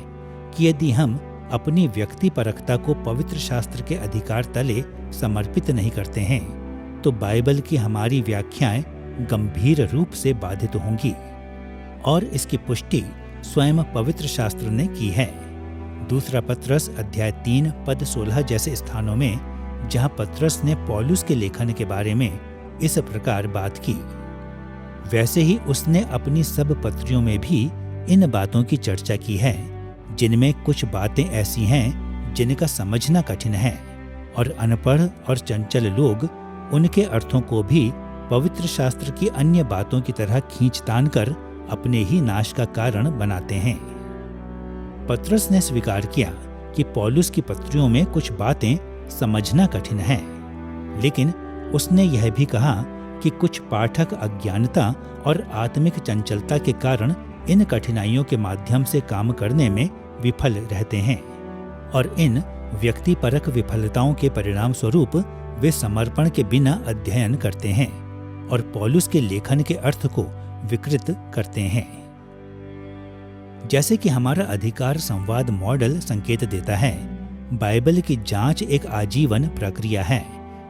Speaker 1: कि यदि हम अपनी व्यक्तिपरकता को पवित्र शास्त्र के अधिकार तले समर्पित नहीं करते हैं, तो बाइबल की हमारी व्याख्याएं गंभीर रूप से बाधित होंगी, और इसकी पुष्टि स्वयं पवित्र शास्त्र ने की है। दूसरा पत्रस अध्याय 3 पद 16 जैसे स्थानों में, जहां पत्रस ने पौलुस के लेखन के बारे में इस प्रकार बात की, वैसे ही उसने अपनी सब पत्रियों में भी इन बातों की चर्चा की है, जिनमें कुछ बातें ऐसी हैं जिनका समझना कठिन है, और अनपढ़ और चंचल लोग उनके अर्थों को भी पवित्र शास्त्र की अन्य बातों की तरह खींच-तान कर अपने ही नाश का कारण बनाते हैं। पतरस ने स्वीकार किया कि पौलुस की पत्रियों में कुछ बातें समझना कठिन है, लेकिन उसने यह भी कहा कि कुछ पाठक अज्ञानता और आत्मिक चंचलता के कारण इन कठिनाइयों के माध्यम से काम करने में विफल रहते हैं, और इन व्यक्तिपरक विफलताओं के परिणाम स्वरूप वे समर्पण के बिना अध्ययन करते हैं और पौलुस के लेखन के अर्थ को विकृत करते हैं। जैसे कि हमारा अधिकार संवाद मॉडल संकेत देता है, बाइबल की जांच एक आजीवन प्रक्रिया है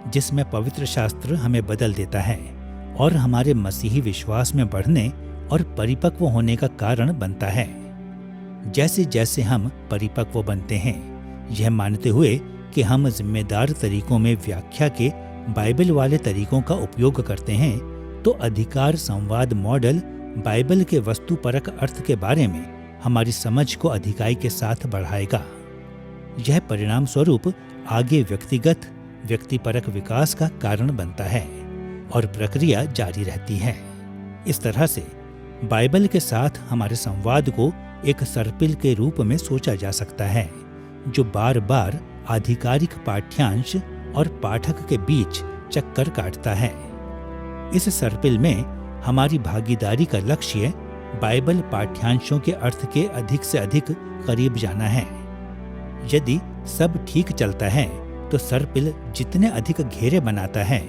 Speaker 1: जिसमें पवित्र शास्त्र हमें बदल देता है और हमारे मसीही विश्वास में बढ़ने और परिपक्व होने का कारण बनता है। जैसे जैसे हम परिपक्व बनते हैं, यह मानते हुए कि हम जिम्मेदार तरीकों में व्याख्या के बाइबल वाले तरीकों का उपयोग करते हैं, तो अधिकार संवाद मॉडल बाइबल के वस्तुपरक अर्थ के बारे में हमारी समझ को अधिकाई के साथ बढ़ाएगा। यह परिणाम स्वरूप आगे व्यक्तिपरक विकास का कारण बनता है और प्रक्रिया जारी रहती है। इस तरह से बाइबल के साथ हमारे संवाद को एक सर्पिल के रूप में सोचा जा सकता है, जो बार बार आधिकारिक पाठ्यांश और पाठक के बीच चक्कर काटता है। इस सर्पिल में हमारी भागीदारी का लक्ष्य बाइबल पाठ्यांशों के अर्थ के अधिक से अधिक करीब जाना है। यदि सब ठीक चलता है तो सर्पिल जितने अधिक घेरे बनाता है,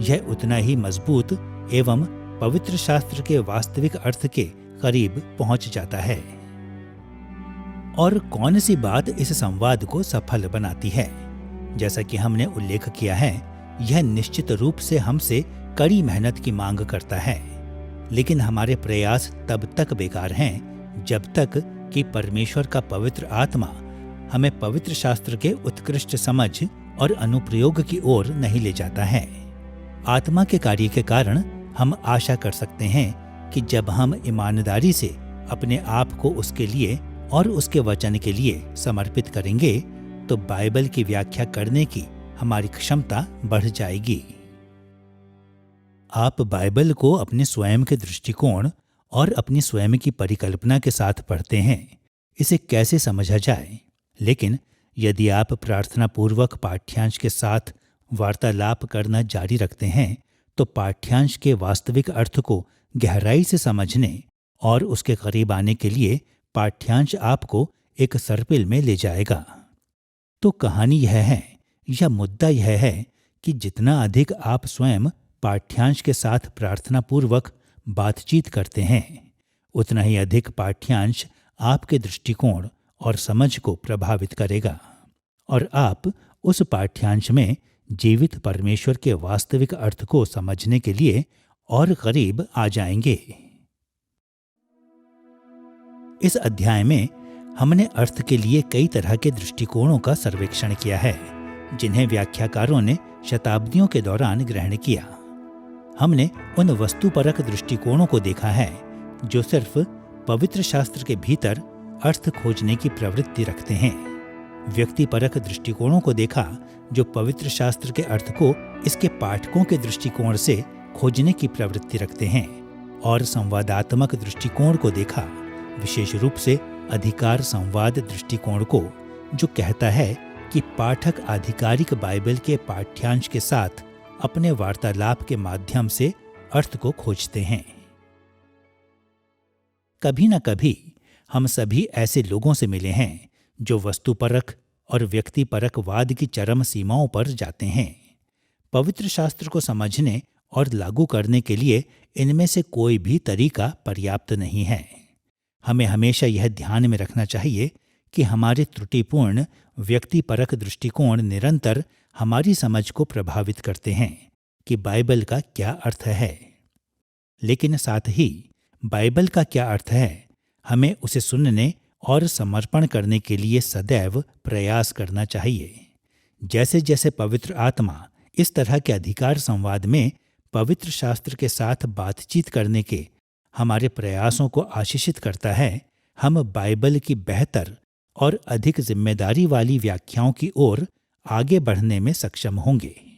Speaker 1: यह उतना ही मजबूत एवं पवित्र शास्त्र के वास्तविक अर्थ के करीब पहुंच जाता है। और कौन सी बात इस संवाद को सफल बनाती है? जैसा कि हमने उल्लेख किया है, यह निश्चित रूप से हमसे कड़ी मेहनत की मांग करता है, लेकिन हमारे प्रयास तब तक बेकार हैं जब तक कि परमेश्वर का पवित्र आत्मा हमें पवित्र शास्त्र के उत्कृष्ट समझ और अनुप्रयोग की ओर नहीं ले जाता है। आत्मा के कार्य के कारण हम आशा कर सकते हैं कि जब हम ईमानदारी से अपने आप को उसके लिए और उसके वचन के लिए समर्पित करेंगे, तो बाइबल की व्याख्या करने की हमारी क्षमता बढ़ जाएगी। आप बाइबल को अपने स्वयं के दृष्टिकोण और अपनी स्वयं की परिकल्पना के साथ पढ़ते हैं। इसे कैसे समझा जाए? लेकिन यदि आप प्रार्थना पूर्वक पाठ्यांश के साथ वार्तालाप करना जारी रखते हैं, तो पाठ्यांश के वास्तविक अर्थ को गहराई से समझने और उसके करीब आने के लिए पाठ्यांश आपको एक सर्पिल में ले जाएगा। तो कहानी यह है, या मुद्दा यह है कि जितना अधिक आप स्वयं पाठ्यांश के साथ प्रार्थना पूर्वक बातचीत करते हैं, उतना ही अधिक पाठ्यांश आपके दृष्टिकोण और समझ को प्रभावित करेगा, और आप उस पाठ्यांश में जीवित परमेश्वर के वास्तविक अर्थ को समझने के लिए और करीब आ जाएंगे। इस अध्याय में हमने अर्थ के लिए कई तरह के दृष्टिकोणों का सर्वेक्षण किया है, जिन्हें व्याख्याकारों ने शताब्दियों के दौरान ग्रहण किया। हमने उन वस्तुपरक दृष्टिकोणों को देखा है जो सिर्फ पवित्र शास्त्र के भीतर अर्थ खोजने की प्रवृत्ति रखते हैं, व्यक्तिपरक दृष्टिकोणों को देखा जो पवित्र शास्त्र के अर्थ को इसके पाठकों के दृष्टिकोण से खोजने की प्रवृत्ति रखते हैं, और संवादात्मक दृष्टिकोण को देखा, विशेष रूप से अधिकार संवाद दृष्टिकोण को, जो कहता है कि पाठक आधिकारिक बाइबल के पाठ्यांश के साथ अपने वार्तालाप के माध्यम से अर्थ को खोजते हैं। कभी न कभी हम सभी ऐसे लोगों से मिले हैं जो वस्तुपरक और व्यक्तिपरक वाद की चरम सीमाओं पर जाते हैं। पवित्र शास्त्र को समझने और लागू करने के लिए इनमें से कोई भी तरीका पर्याप्त नहीं है। हमें हमेशा यह ध्यान में रखना चाहिए कि हमारे त्रुटिपूर्ण व्यक्तिपरक दृष्टिकोण निरंतर हमारी समझ को प्रभावित करते हैं कि बाइबल का क्या अर्थ है। लेकिन साथ ही बाइबल का क्या अर्थ है, हमें उसे सुनने और समर्पण करने के लिए सदैव प्रयास करना चाहिए। जैसे जैसे पवित्र आत्मा इस तरह के अधिकार संवाद में पवित्र शास्त्र के साथ बातचीत करने के हमारे प्रयासों को आशीषित करता है, हम बाइबल की बेहतर और अधिक जिम्मेदारी वाली व्याख्याओं की ओर आगे बढ़ने में सक्षम होंगे।